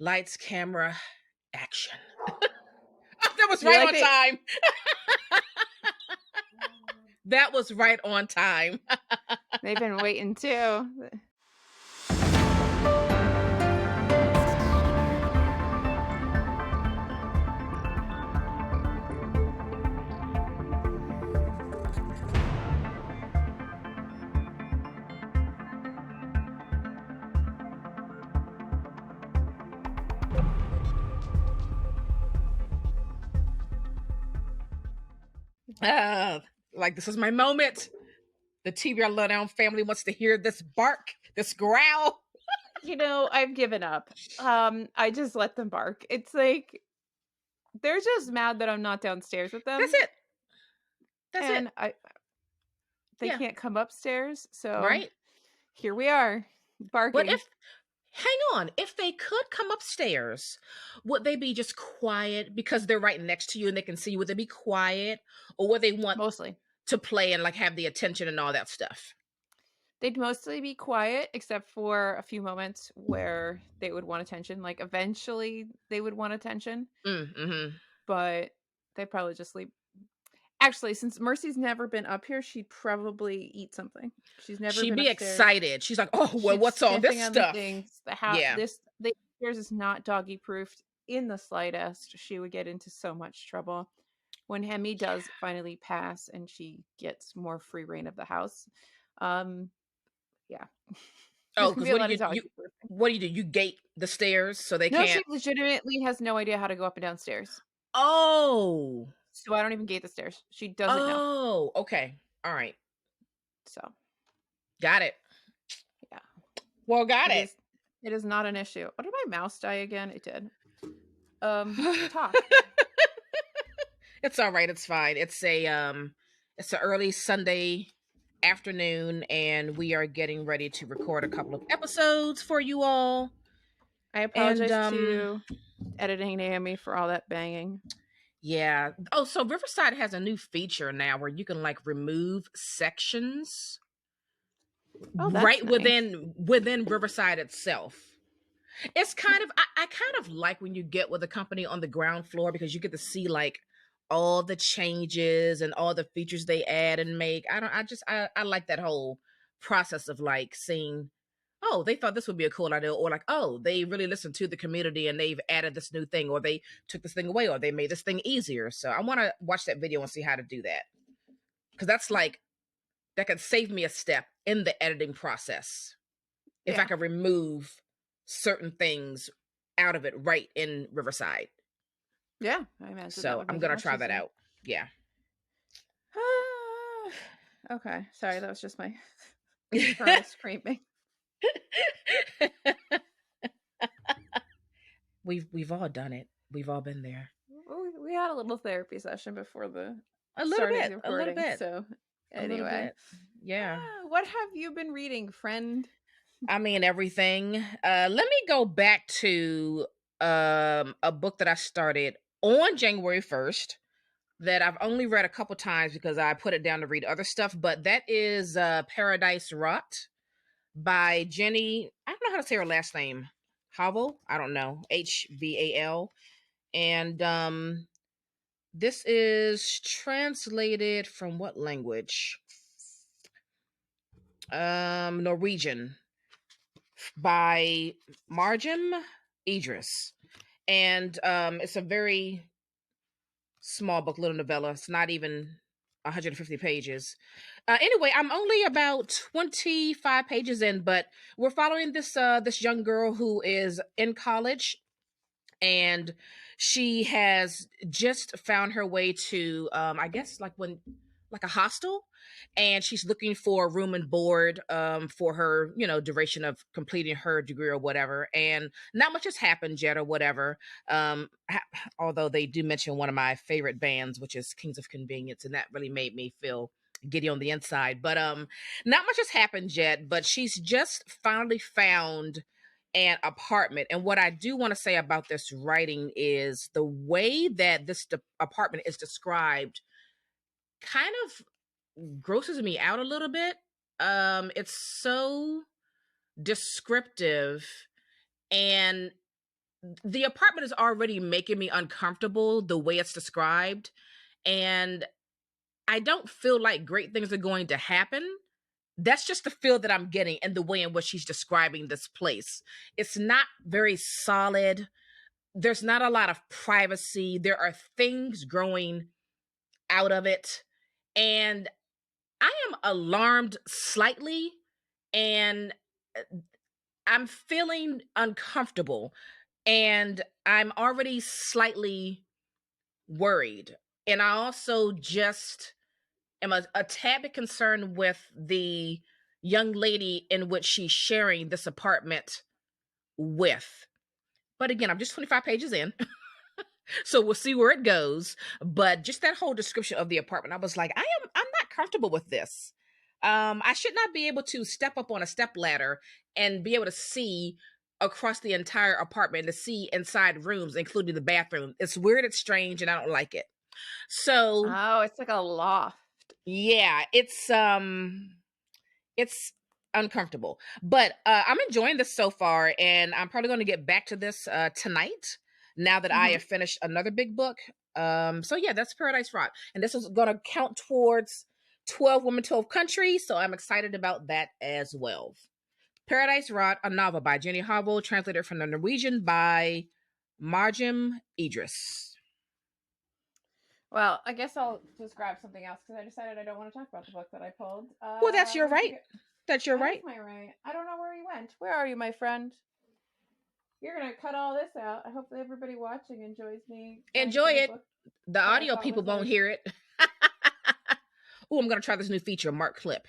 Lights, camera, action. That was You're right like on time. That was right on time. they've been waiting too. Like, this is my moment. The TBR Lowdown family wants to hear this bark, this growl. You know, I've given up. I just let them bark. It's like they're just mad that I'm not downstairs with them. That's it. That's it. And they Yeah. can't come upstairs, so Right? here we are, But barking. hang on, if they could come upstairs, would they be just quiet because they're right next to you and they can see you? Would they be quiet, or would they want Mostly. to play and like have the attention and all that stuff? They'd mostly be quiet, except for a few moments where they would want attention. Like, eventually, they would want attention, Mm-hmm. but they probably just sleep. Actually, since Mercy's never been up here, she'd probably eat something. She's never She'd been be upstairs. excited. She's like, "Oh, well, She's what's all this sniffing on the stuff?" things. The house, Yeah. the upstairs is not doggy proofed in the slightest. She would get into so much trouble. When Hemi does finally pass and she gets more free reign of the house, yeah. Oh, There's gonna because be a what lot do of doggy proofing. what do you do? You gate the stairs so they No, she can't. legitimately has no idea how to go up and downstairs. Oh, So I don't even gate the stairs. She doesn't know. oh, okay, all right, So got it. yeah. Well, got it. It is not an issue. Oh, did my mouse die again? It did. Talk. It's all right. It's fine. It's an early Sunday afternoon, and we are getting ready to record a couple of episodes for you all. I And apologize to editing Naomi for all that banging. yeah. Oh, so Riverside has a new feature now where you can like remove sections Oh, that's right nice. within Riverside itself. It's kind of I kind of like when you get with a company on the ground floor because you get to see like all the changes and all the features they add and make. I like that whole process of like seeing, oh, they thought this would be a cool idea, or like, oh, they really listened to the community and they've added this new thing, or they took this thing away, or they made this thing easier. So I want to watch that video and see how to do that. Because that could save me a step in the editing process if I Yeah. could remove certain things out of it right in Riverside. Yeah, I imagine that So would I'm make it gonna much try that easier. out. Yeah. Okay, sorry, that was just my internal screaming. We've all done it. We've all been there. We had a little therapy session before the A little starting bit. the A little recording. bit. So A little anyway, bit. Yeah. what have you been reading, friend? I mean everything. Let me go back to a book that I started on January 1st that I've only read a couple times because I put it down to read other stuff, but that is Paradise Rot by Jenny. I don't know how to say her last name. Havel? I don't know. Hval. And this is translated from what language? Norwegian by Marjam Idris. And it's a very small book, little novella. It's not even 150 pages. Anyway, I'm only about 25 pages in, but we're following this young girl who is in college, and she has just found her way to I guess like a hostel, and she's looking for room and board for her, duration of completing her degree or whatever. And not much has happened yet or whatever. Although they do mention one of my favorite bands, which is Kings of Convenience, and that really made me feel giddy on the inside. But not much has happened yet, but she's just finally found an apartment. And what I do want to say about this writing is the way that this apartment is described kind of grosses me out a little bit. It's so descriptive, and the apartment is already making me uncomfortable the way it's described, and I don't feel like great things are going to happen. That's just the feel that I'm getting and the way in which she's describing this place. It's not very solid. There's not a lot of privacy. There are things growing out of it. And I am alarmed slightly, and I'm feeling uncomfortable, and I'm already slightly worried. And I also just am a tad bit concerned with the young lady in which she's sharing this apartment with. But again, I'm just 25 pages in. So we'll see where it goes. But just that whole description of the apartment, I was like, I'm not comfortable with this. I should not be able to step up on a step ladder and be able to see across the entire apartment, to see inside rooms, including the bathroom. It's weird, it's strange, and I don't like it. So Oh, it's like a loft. yeah, it's uncomfortable. But I'm enjoying this so far, and I'm probably going to get back to this tonight now that I Mhm. have finished another big book. So yeah, that's Paradise Rock, and this is going to count towards 12 Women, 12 Countries. So I'm excited about that as well. Paradise Rock, a novel by Jenny Harville, translated from the Norwegian by Marjam Idris. Well, I guess I'll just grab something else because I decided I don't want to talk about the book that I pulled. Well, that's your Where'd you right. get? That's your That is right. my right. I don't know where he went. Where are you, my friend? You're gonna cut all this out. I hope that everybody watching enjoys me going Enjoy through a it. book The that I audio thought people was won't like, hear it. Oh, I'm gonna try this new feature, Mark Clip.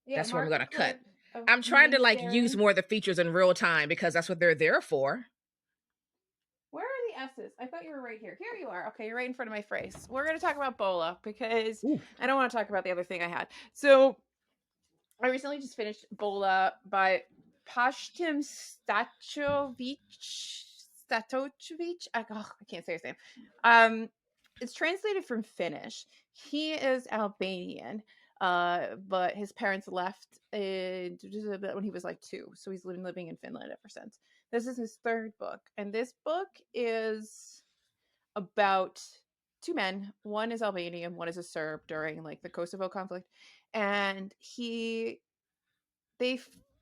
yeah, That's where I'm mark a gonna cut. clip of I'm trying me to like use sharing. more of the features in real time because that's what they're there for. Where are the S's? I thought you were right here. Here you are. Okay, you're right in front of my face. We're gonna talk about Bola because Ooh. I don't want to talk about the other thing I had. So I recently just finished Bola by Pashtim Statovic. I can't say his name. It's translated from Finnish. He is Albanian, but his parents left when he was like 2, so he's been living in Finland ever since. This is his 3rd book, and this book is about 2 men. One is Albanian, one is a Serb during like the Kosovo conflict, and they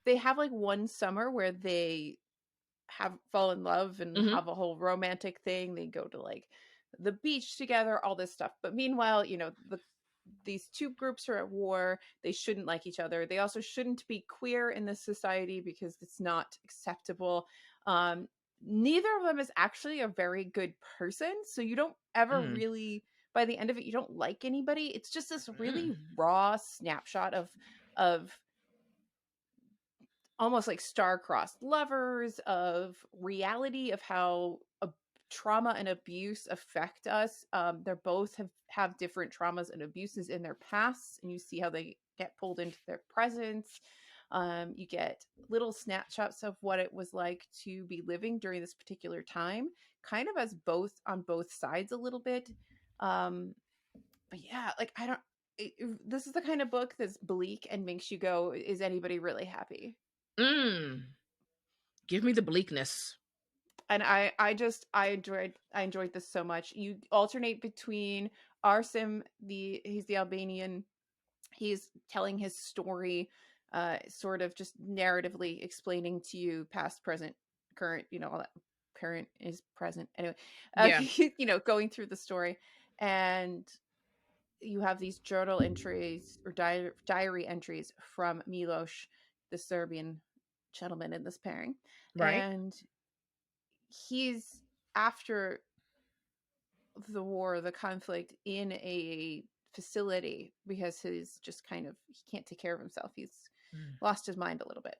they have like one summer where they have fall in love and Mm-hmm. have a whole romantic thing. They go to like the beach together, all this stuff. But meanwhile, these 2 groups are at war. They shouldn't like each other. They also shouldn't be queer in this society because it's not acceptable. Um, Neither of them is actually a very good person. So you don't ever Mm. really, by the end of it, you don't like anybody. It's just this Mm. really raw snapshot of almost like star-crossed lovers, of reality of how trauma and abuse affect us. They're both have different traumas and abuses in their past, and you see how they get pulled into their presence. You get little snapshots of what it was like to be living during this particular time, kind of as both on both sides a little bit. But yeah, like I don't. This is the kind of book that's bleak and makes you go, "Is anybody really happy?" Mm. Give me the bleakness. And I enjoyed this so much. You alternate between Arsim, he's the Albanian. He's telling his story, sort of just narratively explaining to you past, present, current. All that current is present anyway. Yeah. Going through the story, and you have these journal entries or diary entries from Milos, the Serbian gentleman in this pairing, Right. and he's after the war, the conflict, in a facility because he's just kind of he can't take care of himself. He's Mm. lost his mind a little bit.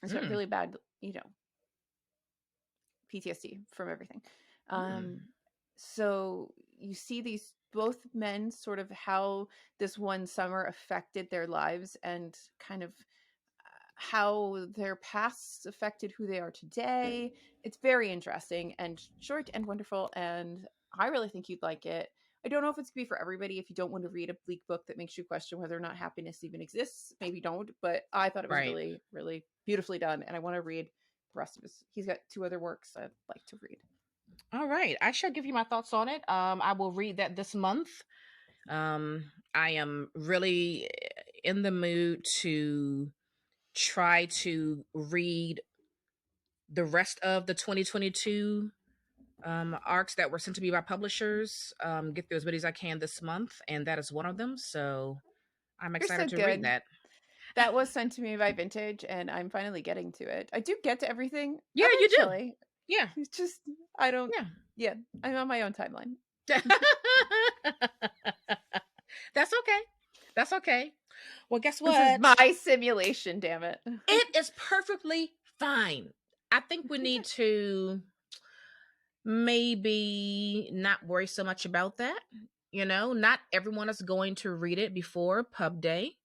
He's got Mm. really bad, PTSD from everything. Mm. Um, so you see these both men sort of how this one summer affected their lives and kind of how their pasts affected who they are today. It's very interesting and short and wonderful, and I really think you'd like it. I don't know if it's gonna be for everybody. If you don't want to read a bleak book that makes you question whether or not happiness even exists, maybe don't. But I thought it was Right. really, really beautifully done, and I want to read the rest of he's got 2 other works I'd like to read. All right. I shall give you my thoughts on it. I will read that this month. I am really in the mood to try to read the rest of the 2022 arcs that were sent to me by publishers. Get through as many as I can this month, and that is one of them. So I'm You're excited so to read good. that. That was sent to me by Vintage, and I'm finally getting to it. I do get to everything Yeah, you do. eventually. Yeah. It's just, I don't, Yeah. yeah, I'm on my own timeline. That's okay. That's okay. Well, guess what? This is my simulation, damn it. It is perfectly fine. I think we need to maybe not worry so much about that. You know, not everyone is going to read it before pub day.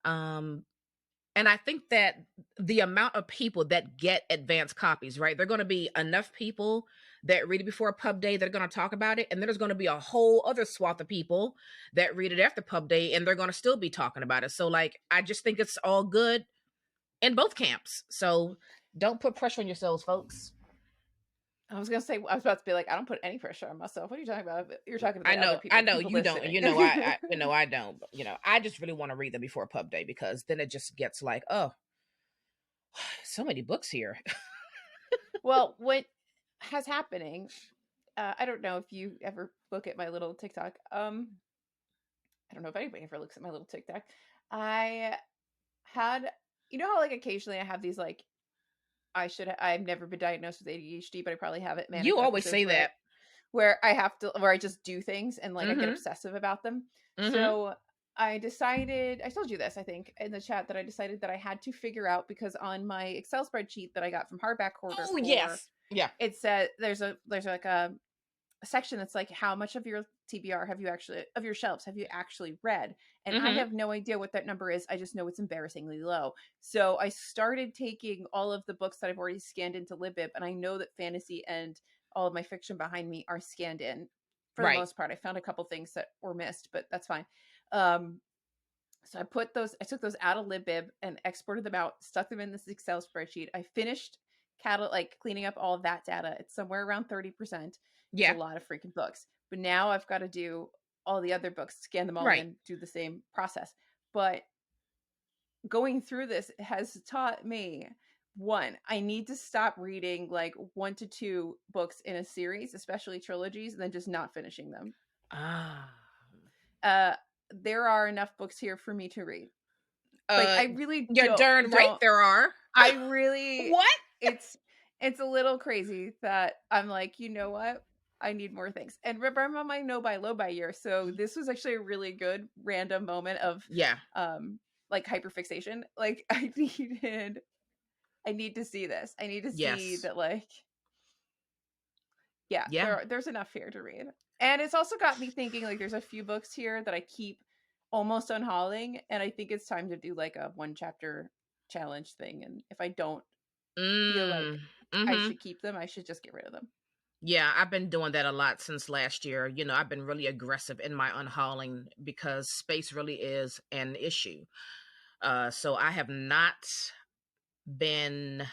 And I think that the amount of people that get advanced copies, right? They're going to be enough people that read it before pub day that are going to talk about it. And then there's going to be a whole other swath of people that read it after pub day and they're going to still be talking about it. So, like, I just think it's all good in both camps. So don't put pressure on yourselves, folks. I was about to be like, I don't put any pressure on myself. What are you talking about? You're talking about other people. I know people you listening. don't. I don't. But, I just really want to read them before pub day because then it just gets like, oh, so many books here. Well, what has happening? I don't know if you ever look at my little TikTok. I don't know if anybody ever looks at my little TikTok. I had, how like occasionally I have these like, I've never been diagnosed with ADHD, but I probably have it. You always say that. Where I just do things and like I get obsessive about them. So I told you this, I think, in the chat, that I decided that I had to figure out, because on my Excel spreadsheet that I got from Hardback Hoarder, yes, yeah, it said there's like a section that's like, how much of your TBR of your shelves have you actually read? And I have no idea what that number is. I just know it's embarrassingly low. So I started taking all of the books that I've already scanned into Libib, and I know that fantasy and all of my fiction behind me are scanned in for the most part. I found a couple things that were missed, but that's fine. So I took those out of Libib and exported them out, stuck them in this Excel spreadsheet. I finished cleaning up all of that data. It's somewhere around 30%. Yeah. It's a lot of freaking books. But now I've got to do all the other books, scan them all in, do the same process. But going through this has taught me, one, I need to stop reading like 1 to 2 books in a series, especially trilogies, and then just not finishing them. There are enough books here for me to read. Like, I really you're darn right there are. I really what? It's a little crazy that I'm like, you know what? I need more things. And remember, I'm on my no buy low buy year, so this was actually a really good random moment of like hyperfixation. Like, I need to see this. I need to see that, like, there's enough here to read. And it's also got me thinking, like, there's a few books here that I keep almost unhauling, and I think it's time to do like a 1 chapter challenge thing. And if I don't feel like I should keep them, I should just get rid of them. Yeah, I've been doing that a lot since last year. I've been really aggressive in my unhauling because space really is an issue. So I have not been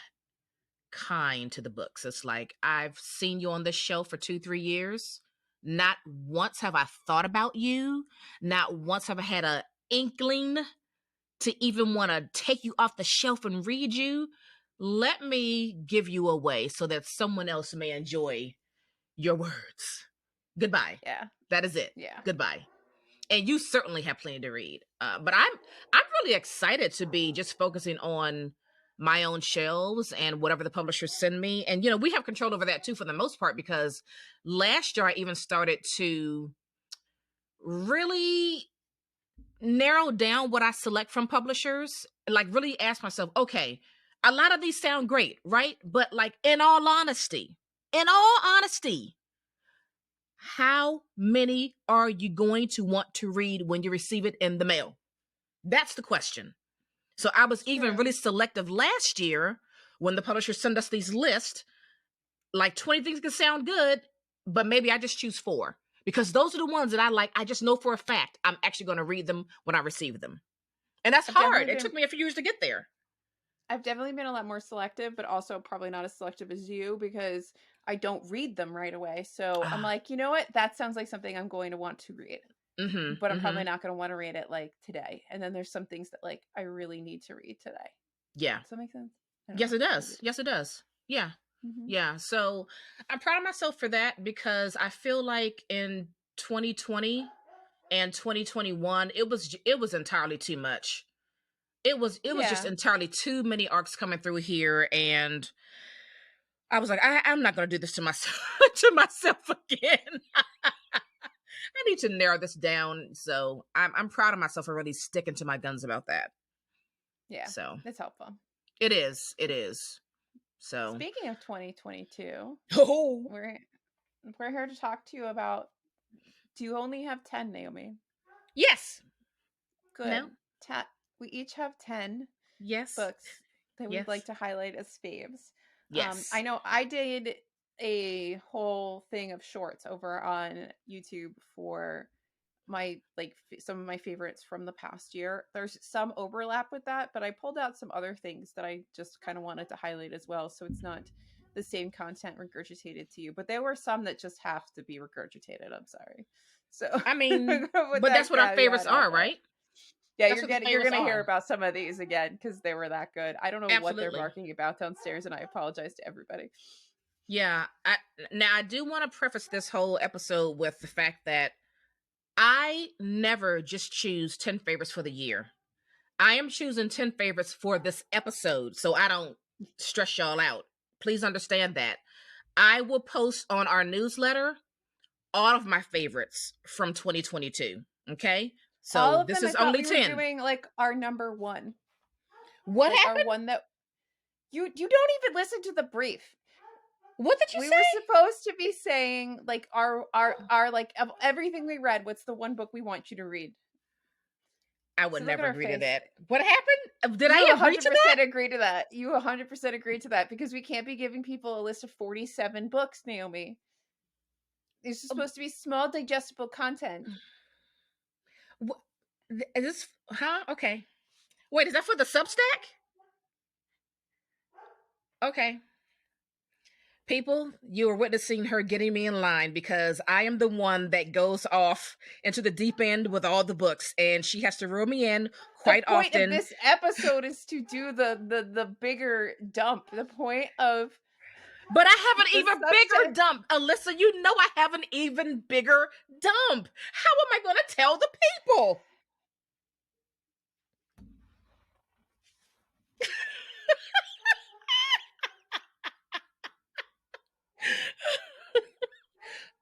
kind to the books. It's like, I've seen you on this shelf for 2-3 years. Not once have I thought about you. Not once have I had an inkling to even want to take you off the shelf and read you. Let me give you away so that someone else may enjoy your words. Goodbye. Yeah. That is it. Yeah. Goodbye. And you certainly have plenty to read. But I'm really excited to be just focusing on my own shelves and whatever the publishers send me. And, we have control over that too, for the most part, because last year I even started to really narrow down what I select from publishers. Like, really ask myself, okay, a lot of these sound great, right? But, like, in all honesty, how many are you going to want to read when you receive it in the mail? That's the question. So I was even really selective last year when the publishers send us these lists. Like, 20 things can sound good, but maybe I just choose 4. Because those are the ones that I like. I just know for a fact I'm actually going to read them when I receive them. And that's hard. It took me a few years to get there. I've definitely been a lot more selective, but also probably not as selective as you because I don't read them right away. So I'm Ah, like, you know what? That sounds like something I'm going to want to read, mm-hmm, but I'm mm-hmm. probably not going to want to read it like today. And then there's some things that like I really need to read today. Yeah. Does that make sense? I don't Yes, know. it Maybe does. it Yes, it does. Yeah. does. Yeah. So I'm proud of myself for that because I feel like in 2020 and 2021, it was entirely too much. It was just Yeah. entirely too many arcs coming through here, and I was like, I'm not going to do this to myself to myself again. I need to narrow this down. So I'm proud of myself for really sticking to my guns about that. Yeah. So It's helpful. it is. It is. So Speaking of 2022, oh we're here to talk to you about, do you only have 10, Naomi? yes. Good. No. We each have 10 Yes. books that we'd like Yes. to highlight as faves. I Yes. know I did a whole thing of shorts over on YouTube for my some of my favorites from the past year. There's some overlap with that, but I pulled out some other things that I just kind of wanted to highlight as well, so it's not the same content regurgitated to you. But there were some that just have to be regurgitated. I'm sorry. So I mean, with but that's that what our favorites caveat out are, there. right? Yeah, That's what the you're favorites gonna hear are. about some of these again because they were that good. I don't know what they're Absolutely. barking about downstairs, and I apologize to everybody. Yeah. Now I do want to preface this whole episode with the fact that I never just choose 10 favorites for the year. I am choosing 10 favorites for this episode, so I don't stress y'all out. Please understand that. I will post on our newsletter all of my favorites from 2022. Okay? All So of this them, I is thought only we were 10. doing like our number one, What like our happened? one that you don't even listen to the brief. What did you We were say? supposed to be saying like our like of everything we read, what's the one book we want you to read? I would So look at never our agree to face. that. What happened? Did You I agree to that? 100% agree to that. You 100% agree to that because we can't be giving people a list of 47 books, Naomi. These are supposed to be small, digestible content. What, is this, huh? Okay. Wait, is that for the Substack? Okay. People, you are witnessing her getting me in line because I am the one that goes off into the deep end with all the books, and she has to reel me in The quite point of often. this episode is to do the bigger dump. The point of But I have an the even Substack. bigger dump. Alyssa, you know I have an even bigger dump. How am I going to tell the people?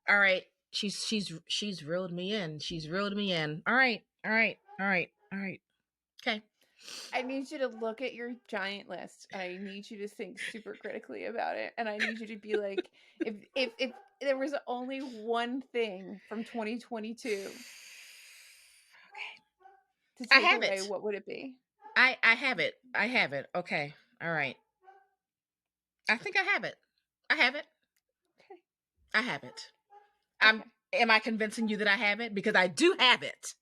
All right. She's reeled me in. She's reeled me in. All right. All right. All right. All right. Okay. I need you to look at your giant list. I need you to think super critically about it, and I need you to be like, if there was only one thing from 2022 to I take have away, it. what would it be? I have it. I have it. Okay. All right. I think I have it. I have it. Okay. I have it. Okay. Am I convincing you that I have it? Because I do have it.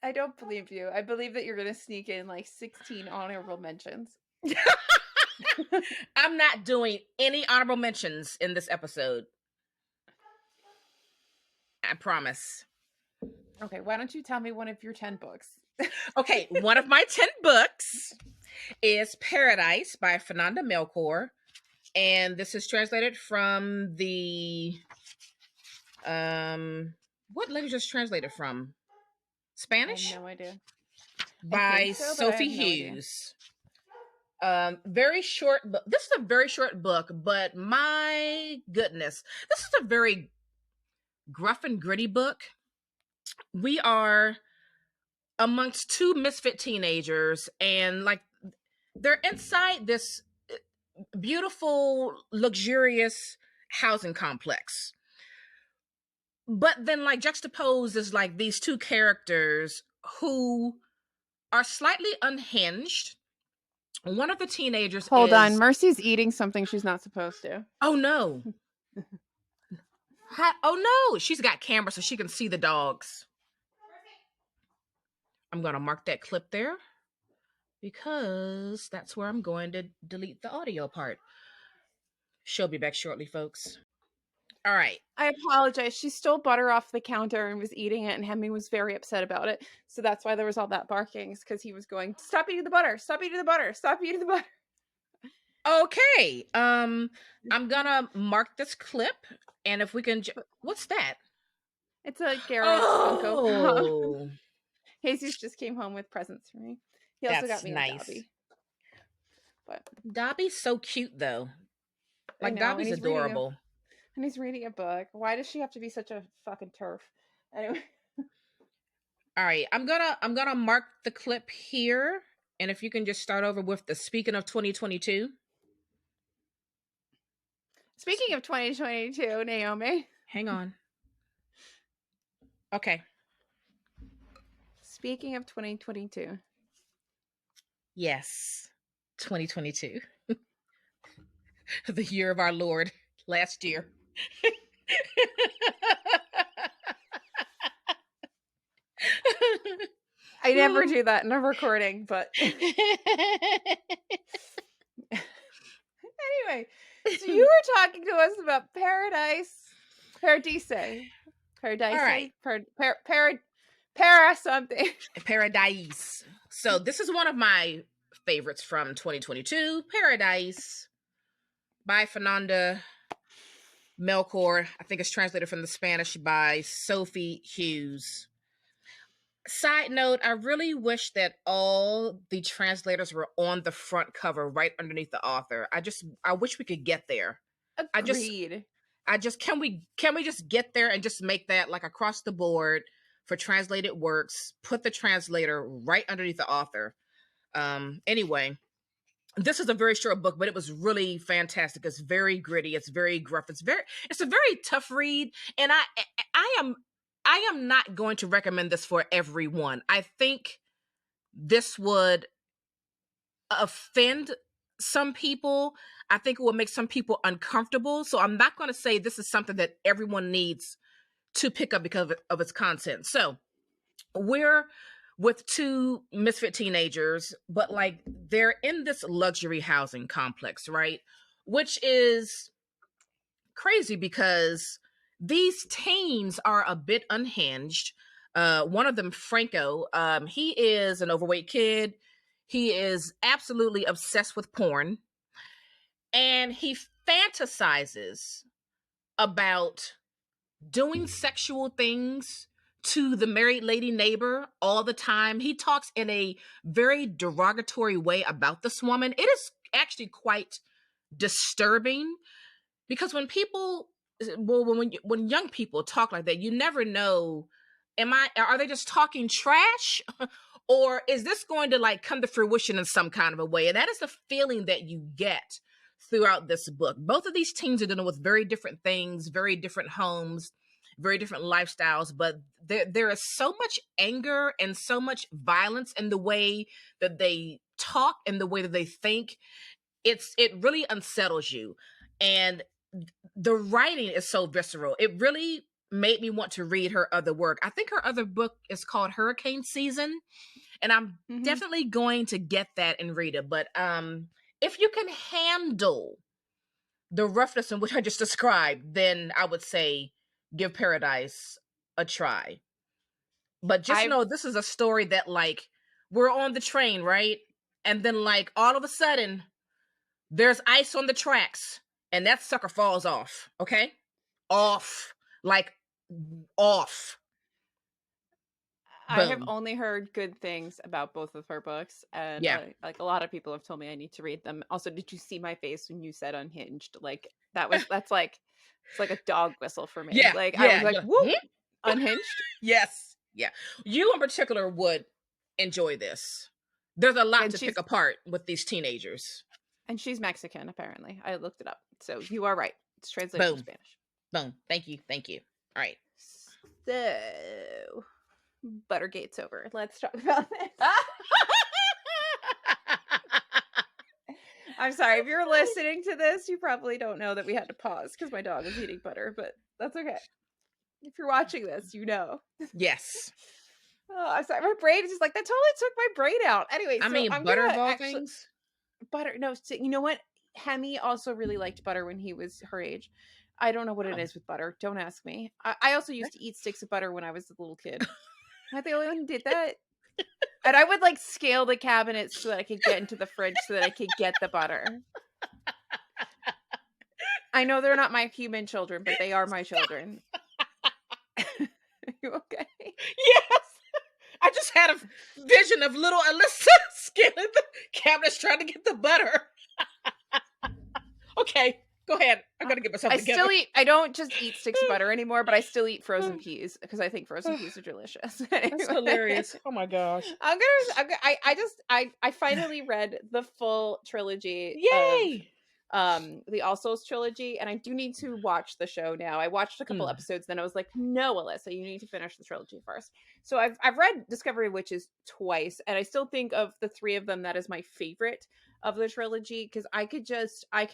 I don't believe you. I believe that you're going to sneak in like 16 honorable mentions. I'm not doing any honorable mentions in this episode. I promise. Okay, why don't you tell me one of your 10 books? Okay, one of my 10 books is Paradise by Fernanda Melchor. And this is translated from the what language is translated from? I have Spanish? no idea. I By think so, but I have Sophie no idea. Hughes. Very short book. This is a very short book, but my goodness, this is a very gruff and gritty book. We are amongst two misfit teenagers, and like they're inside this beautiful, luxurious housing complex. But then, like, juxtaposed is like these two characters who are slightly unhinged. One of the teenagers Hold on. is, Mercy's eating something she's not supposed to. oh no. Oh no, she's got camera so she can see the dogs. I'm gonna mark that clip there. because that's where I'm going to delete the audio part. She'll be back shortly, folks. All right. I apologize. She stole butter off the counter and was eating it, and Hemi was very upset about it. So that's why there was all that barking, because he was going, "Stop eating the butter! Stop eating the butter! Stop eating the butter!" Okay. I'm gonna mark this clip, and if we can, what's that? It's a Garrett Funko Pop. Oh, Jesus just came home with presents for me. He also that's got me nice. a Dobby. But Dobby's so cute, though. Like, know, Dobby's adorable. And he's reading a book. Why does she have to be such a fucking turf? Anyway. All right, I'm gonna mark the clip here, and if you can just start over with the speaking of 2022. Speaking of 2022, Naomi. Hang on. Okay. Speaking of 2022. Yes, 2022. The year of our Lord, last year. I never do that in a recording, but anyway, so you were talking to us about Paradise. Right. Para something. Paradise. So this is one of my favorites from 2022, Paradise by Fernanda Melchor. I think it's translated from the Spanish by Sophie Hughes. Side note, I really wish that all the translators were on the front cover right underneath the author. I wish we could get there. Agreed. I just can we just get there and just make that like across the board for translated works, put the translator right underneath the author. Anyway, this is a very short book, but it was really fantastic. It's very gritty, it's very gruff, it's a very tough read, and I am not going to recommend this for everyone. I think this would offend some people. I think it will make some people uncomfortable. So I'm not going to say this is something that everyone needs to pick up because of its content. So we're with two misfit teenagers, but like they're in this luxury housing complex, right? Which is crazy because these teens are a bit unhinged. One of them, Franco, he is an overweight kid. He is absolutely obsessed with porn. And he fantasizes about doing sexual things to the married lady neighbor all the time. He talks in a very derogatory way about this woman. It is actually quite disturbing because when young people talk like that, you never know, are they just talking trash or is this going to like come to fruition in some kind of a way? And that is the feeling that you get throughout this book. Both of these teens are dealing with very different things, very different homes, very different lifestyles, but there is so much anger and so much violence in the way that they talk and the way that they think. It really unsettles you. And the writing is so visceral. It really made me want to read her other work. I think her other book is called Hurricane Season, and I'm definitely going to get that and read it. But if you can handle the roughness in which I just described, then I would say give Paradise a try. But just know this is a story that like we're on the train, right? And then like all of a sudden there's ice on the tracks and that sucker falls off, okay? Off. Like off. I have only heard good things about both of her books, and like a lot of people have told me I need to read them. Also, did you see my face when you said unhinged? Like that's like it's like a dog whistle for me. Yeah, like I was like, whoop, unhinged. Yes, yeah. You in particular would enjoy this. There's a lot to pick apart with these teenagers. And she's Mexican, apparently. I looked it up, so you are right. It's translated from Spanish. Boom. Thank you. All right. So. Buttergate's over. Let's talk about this. I'm sorry. If you're listening to this, you probably don't know that we had to pause because my dog is eating butter, but that's okay. If you're watching this, you know. Yes. Oh, I'm sorry. My brain is just like, that totally took my brain out. Anyway, I so mean, I'm butter of gonna all actually things. butter. No, so, you know what? Hemi also really liked butter when he was her age. I don't know what it Oh, is with butter. Don't ask me. I also okay. used to eat sticks of butter when I was a little kid. Am I the only one who did that? And I would like scale the cabinets so that I could get into the fridge so that I could get the butter. I know they're not my human children, but they are my children. Are you okay? Yes. I just had a vision of little Alyssa scaling the cabinets trying to get the butter. Okay, go ahead. I gotta get myself I together. still eat. I don't just eat sticks of butter anymore, but I still eat frozen peas because I think frozen peas are delicious. That's Anyway, hilarious. Oh my gosh. I finally read the full trilogy of Yay. the All Souls trilogy, and I do need to watch the show now. I watched a couple Mm. episodes, then I was like, no, Alyssa, you need to finish the trilogy first. So I've read Discovery of Witches twice, and I still think of the three of them that is my favorite of the trilogy because I could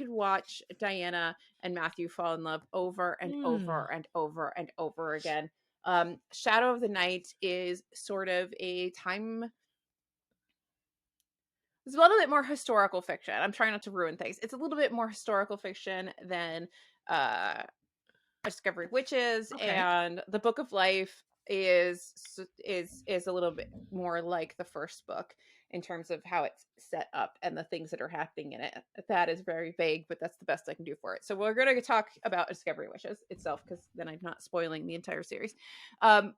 watch Diana and Matthew fall in love over and Mm. over and over and over again. Shadow of the Night is sort of a time. It's a little bit more historical fiction. I'm trying not to ruin things. It's a little bit more historical fiction than uh A Discovery of Witches, Okay. and the Book of Life is a little bit more like the first book in terms of how it's set up and the things that are happening in it. That is very vague, but that's the best I can do for it. So we're going to talk about A Discovery of Witches itself because then I'm not spoiling the entire series. Um,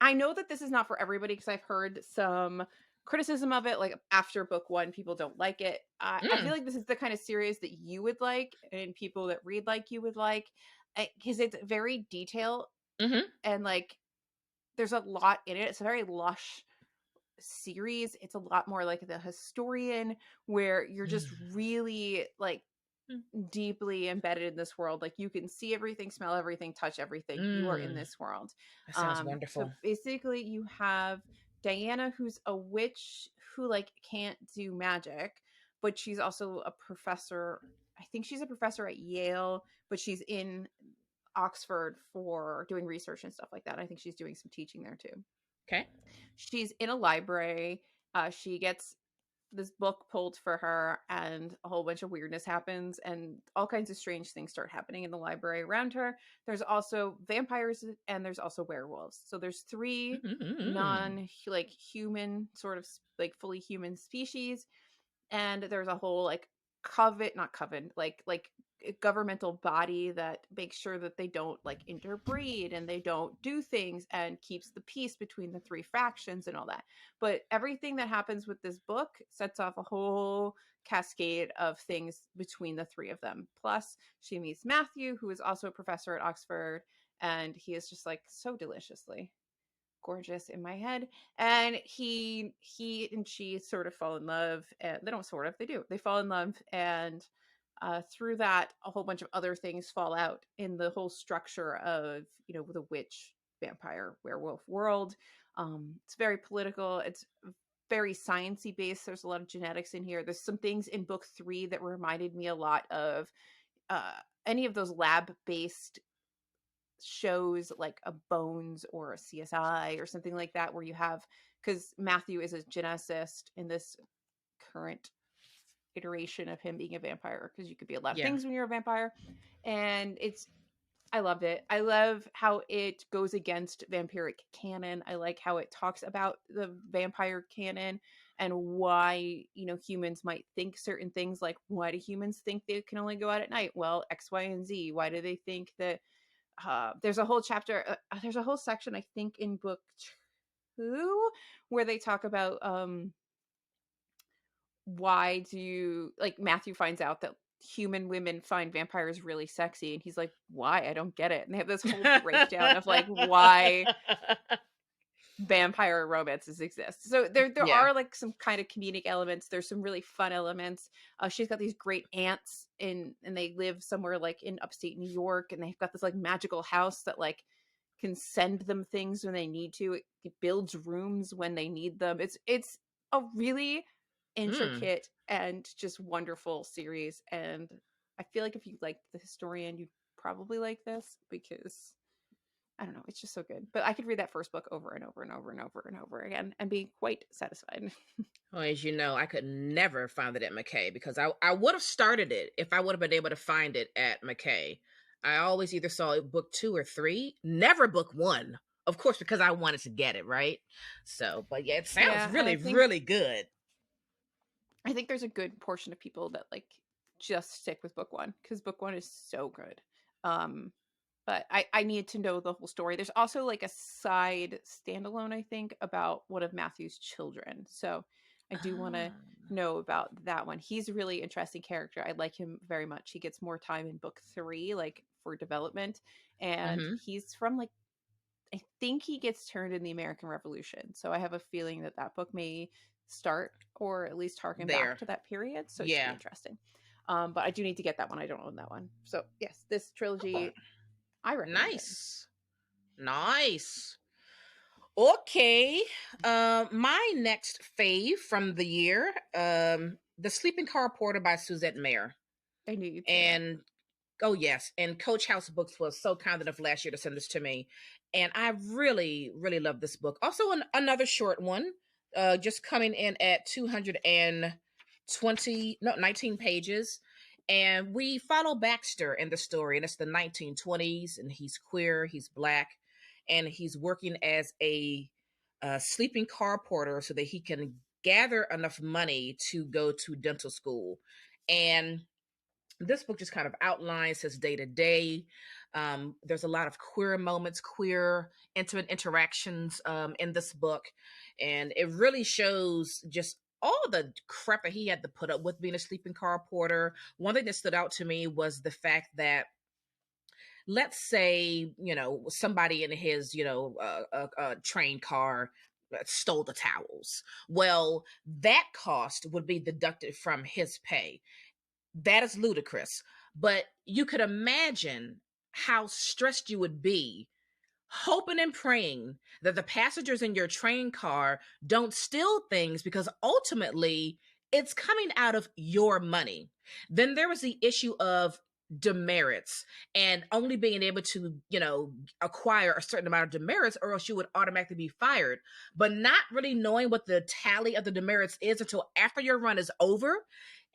I know that this is not for everybody because I've heard some criticism of it. Like after book one, people don't like it. I feel Mm. like this is the kind of series that you would like and people that read like you would like because it's very detailed Mm-hmm. and like there's a lot in it. It's a very lush series. It's a lot more like the historian where you're just really like deeply embedded in this world. Like you can see everything, smell everything, touch everything. You are in Mm. this world. That sounds So wonderful. basically you have Diana who's a witch who like can't do magic, but she's also a professor. I think she's a professor at Yale, but she's in Oxford for doing research and stuff like that. I think she's doing some teaching there too. Okay. She's in a library. She gets this book pulled for her and a whole bunch of weirdness happens and all kinds of strange things start happening in the library around her. There's also vampires and there's also werewolves. So there's three Mm-hmm. non like human sort of like fully human species, and there's a whole like not coven like a governmental body that makes sure that they don't like interbreed and they don't do things and keeps the peace between the three factions and all that. But everything that happens with this book sets off a whole cascade of things between the three of them. Plus she meets Matthew, who is also a professor at Oxford, and he is just like so deliciously gorgeous in my head. And he and she sort of fall in love, and they don't sort of, they do, they fall in love. And through that a whole bunch of other things fall out in the whole structure of, you know, the witch vampire werewolf world. It's very political, it's very sciencey based. There's a lot of genetics in here. There's some things in book 3 that reminded me a lot of uh any of those lab based shows like a Bones or a CSI or something like that, where you have, because Matthew is a geneticist in this current iteration of him being a vampire, because you could be a lot of Yeah. things when you're a vampire. And it's, I loved it. I love how it goes against vampiric canon. I like how it talks about the vampire canon and why, you know, humans might think certain things. Like, why do humans think they can only go out at night? Well, X, Y, and Z. Why do they think that there's a whole chapter, there's a whole section I think in book 2 where they talk about why do, like, Matthew finds out that human women find vampires really sexy and he's like, why? I don't get it. And they have this whole breakdown of like why vampire romances exist. So there Yeah. are like some kind of comedic elements. There's some really fun elements. She's got these great aunts and they live somewhere like in upstate New York, and they've got this like magical house that like can send them things when they need to. It builds rooms when they need them. It's a really Mm. intricate and just wonderful series, and I feel like if you like the historian, you'd probably like this because I don't know. It's just so good. But I could read that first book over and over and over and over and over again and be quite satisfied. Well, as you know, I could never find it at McKay because I would have started it if I would have been able to find it at McKay. I always either saw book 2 or 3, never book 1, of course, because I wanted to get it, right? So, but yeah, it sounds Yeah, and really, really good. I think there's a good portion of people that like just stick with book 1 because book 1 is so good. But I need to know the whole story. There's also like a side standalone, I think, about one of Matthew's children. So I do want to know about that one. He's a really interesting character. I like him very much. He gets more time in book 3, like for development. And he's from like, I think he gets turned in the American Revolution. So I have a feeling that that book may start or at least harken back to that period. So it should be interesting. But I do need to get that one. I don't own that one. So yes, this trilogy, I recommend it. Nice. Okay. My next fave from the year, The Sleeping Car Porter by Suzette Mayer. I knew you'd say that. Oh yes, and Coach House Books was so kind enough last year to send this to me, and I really, really love this book. Also, another short one, just coming in at 19 pages, and we follow Baxter in the story, and it's the 1920s, and he's queer, he's Black, and he's working as a sleeping car porter so that he can gather enough money to go to dental school, and this book just kind of outlines his day to day. There's a lot of queer moments, queer intimate interactions in this book. And it really shows just all the crap that he had to put up with being a sleeping car porter. One thing that stood out to me was the fact that, let's say, somebody in his, train car stole the towels. Well, that cost would be deducted from his pay. That is ludicrous. But you could imagine how stressed you would be, hoping and praying that the passengers in your train car don't steal things, because ultimately it's coming out of your money. Then there was the issue of demerits and only being able to, acquire a certain amount of demerits, or else you would automatically be fired. But not really knowing what the tally of the demerits is until after your run is over,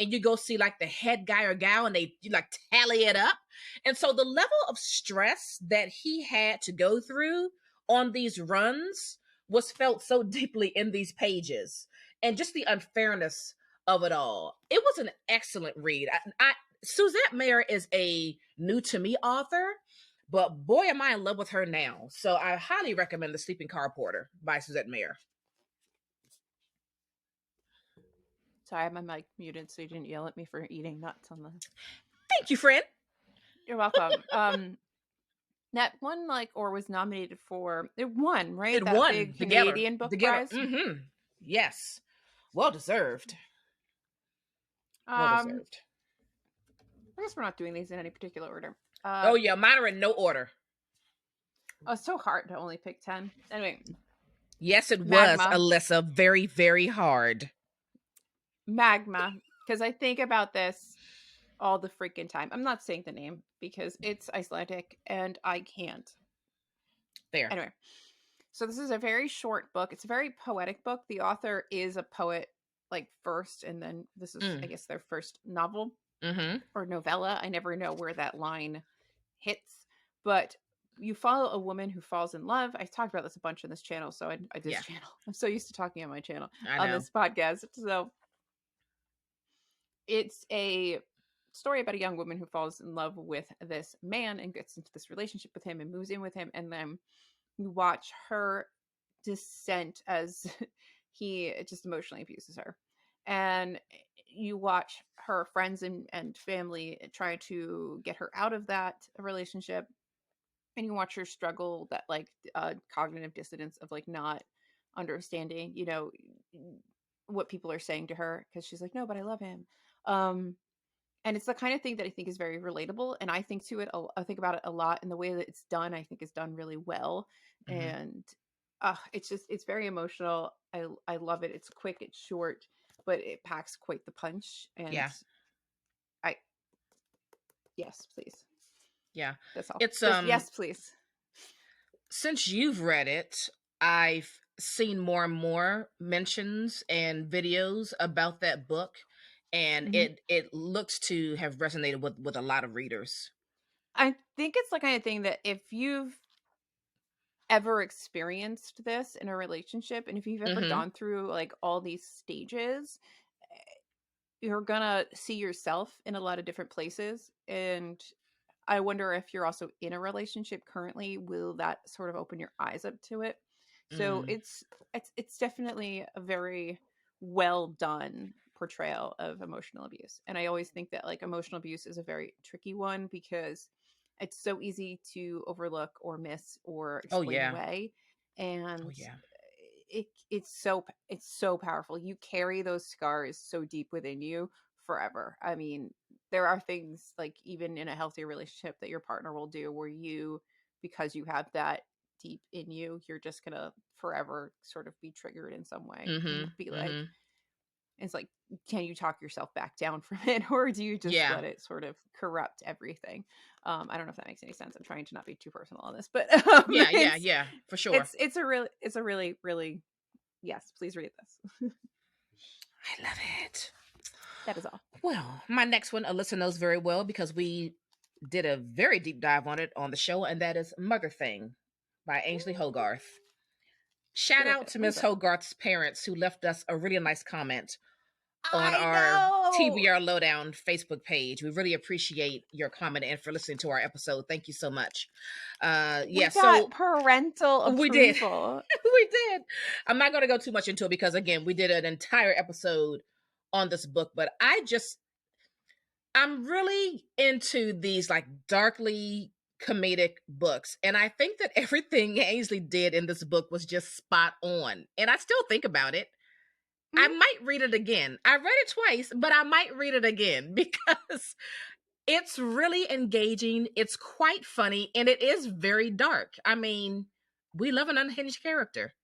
and you go see like the head guy or gal, and they like tally it up. And so the level of stress that he had to go through on these runs was felt so deeply in these pages, and just the unfairness of it all. It was an excellent read. Suzette Mayer is a new to me author, but boy, am I in love with her now. So I highly recommend The Sleeping Car Porter by Suzette Mayer. Sorry, I have my mic muted so you didn't yell at me for eating nuts on the... Thank you, friend. You're welcome. That won, or was nominated for... It won, right? It that won. Big Canadian book prize? Mm-hmm. Yes. Well deserved. I guess we're not doing these in any particular order. Oh, yeah. Mine are in no order. Oh, it's so hard to only pick 10. Anyway. Yes, it was, Alyssa. Very, very hard. Magma. Because I think about this all the freaking time. I'm not saying the name because it's Icelandic and I can't. There. Anyway. So this is a very short book. It's a very poetic book. The author is a poet, first, and then this is, I guess, their first novel. Or novella. I never know where that line hits, but you follow a woman who falls in love. I talked about this a bunch on this channel, so channel. I'm so used to talking on my channel on this podcast. So it's a story about a young woman who falls in love with this man and gets into this relationship with him and moves in with him, and then you watch her descent as he just emotionally abuses her, and you watch her friends and family try to get her out of that relationship, and you watch her struggle that cognitive dissonance of not understanding what people are saying to her, because she's like, no, but I love him. And it's the kind of thing that I think is very relatable, and I think about it a lot, and the way that it's done I think is done really well. And it's very emotional. I love it. It's quick, it's short, but it packs quite the punch. And yes, please. Yeah, that's all. It's yes, please. since you've read it, I've seen more and more mentions and videos about that book, and Mhm. it looks to have resonated with a lot of readers. I think it's the kind of thing that if you've ever experienced this in a relationship and if you've ever Mm-hmm. gone through like all these stages, you're gonna see yourself in a lot of different places. And I wonder if you're also in a relationship currently, will that sort of open your eyes up to it? So Mm. it's definitely a very well done portrayal of emotional abuse. And I always think that like emotional abuse is a very tricky one because it's so easy to overlook or miss or Oh explain yeah. away. Oh And yeah. it's so powerful. You carry those scars so deep within you forever. I mean, there are things like even in a healthy relationship that your partner will do where you, because you have that deep in you, you're just gonna forever sort of be triggered in some way and Mm-hmm. be like, Mm-hmm. it's like, can you talk yourself back down from it, or do you just Yeah. let it sort of corrupt everything? I don't know if that makes any sense. I'm trying to not be too personal on this, but Yeah. Yeah. Yeah. For sure. it's a really yes. Please read this. I love it. That is all. Well, my next one, Alyssa knows very well because we did a very deep dive on it on the show, and that is Mother Thing by Ainsley Hogarth. I Shout feel like out I've to heard Miss that. Hogarth's parents who left us a really nice comment on I our know. TBR Lowdown Facebook page. We really appreciate your comment and for listening to our episode. Thank you so much. We Yeah, got so parental we did. approval. We did. I'm not going to go too much into it because, again, we did an entire episode on this book, but I'm really into these like darkly comedic books. And I think that everything Ainsley did in this book was just spot on. And I still think about it. I Mhm. might read it again. I read it twice, but I might read it again because it's really engaging. It's quite funny and it is very dark. I mean, we love an unhinged character.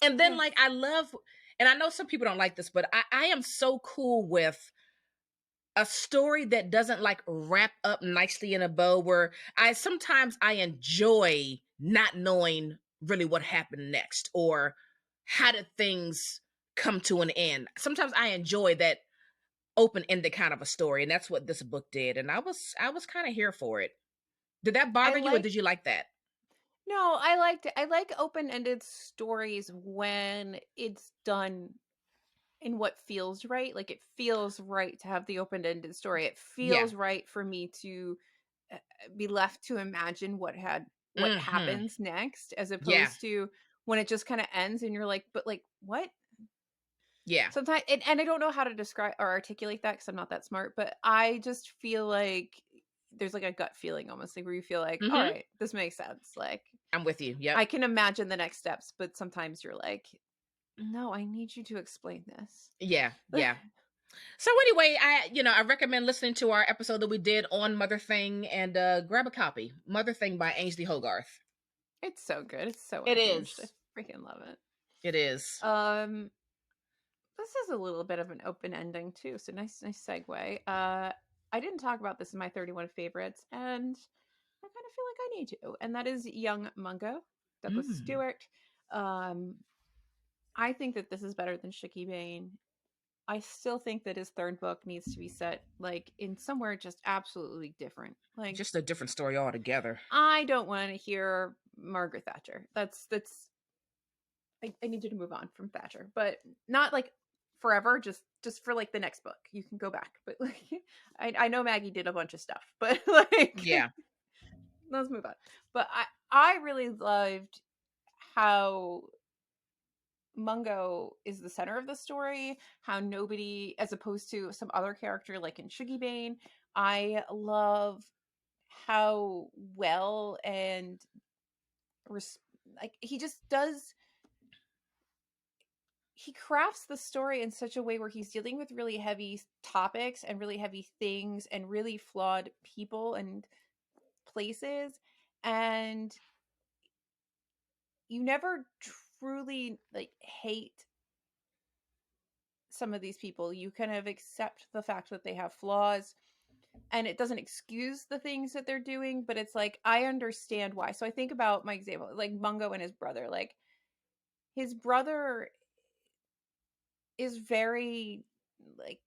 And then, Yes. like, I love, and I know some people don't like this, but I am so cool with a story that doesn't like wrap up nicely in a bow where I enjoy not knowing really what happened next or how did things come to an end. Sometimes I enjoy that open-ended kind of a story, and that's what this book did. And I was kind of here for it. Did that I bother you or like did you like that? No, I liked it. I like open-ended stories when it's done in what feels right. Like it feels right to have the open-ended story. It Yeah. feels right for me to uh, be left to imagine what Mhm. happens next as Yeah. opposed to when it just kind of ends and you're like, but like what? Yeah. Sometimes and I don't know how to describe or articulate that because I'm not that smart, but I just feel like there's like a gut feeling almost like where you feel like, all Mhm. right, this makes sense. Like I'm with you. Yep. I can imagine the next steps, but sometimes you're like, no, I need you to explain Yeah. this. Yeah. So anyway, I recommend listening to our episode that we did on Mother Thing and grab a copy. Mother Thing by Ainsley Hogarth. It's so good. It's so It unhinged. is. I freaking love it. It is. Um, this is a little bit of an open ending too, so nice segue. I didn't talk about this in my 31 favorites, and I kind of feel like I need to, and that is Young Mungo, Douglas Mm. Stewart. Um, I think that this is better than Shiki Bane. I still think that his third book needs to be set like in somewhere just absolutely different. Like Just a different story altogether. I don't want to hear Margaret Thatcher. That's I need you to move on from Thatcher, but not like forever. Just for like the next book, you can go back. But like I know Maggie did a bunch of stuff, but like Yeah. let's move on. But I really loved how Mungo is the center of the story, how nobody, as opposed to some other character like in Shuggy Bane, I love how well and res- like he just does. He crafts the story in such a way where he's dealing with really heavy topics and really heavy things and really flawed people and places, and you never truly like hate some of these people. You kind of accept the fact that they have flaws, and it doesn't excuse the things that they're doing, but it's like I understand why. So I think about my example, like Mungo and his brother. Like his brother is very like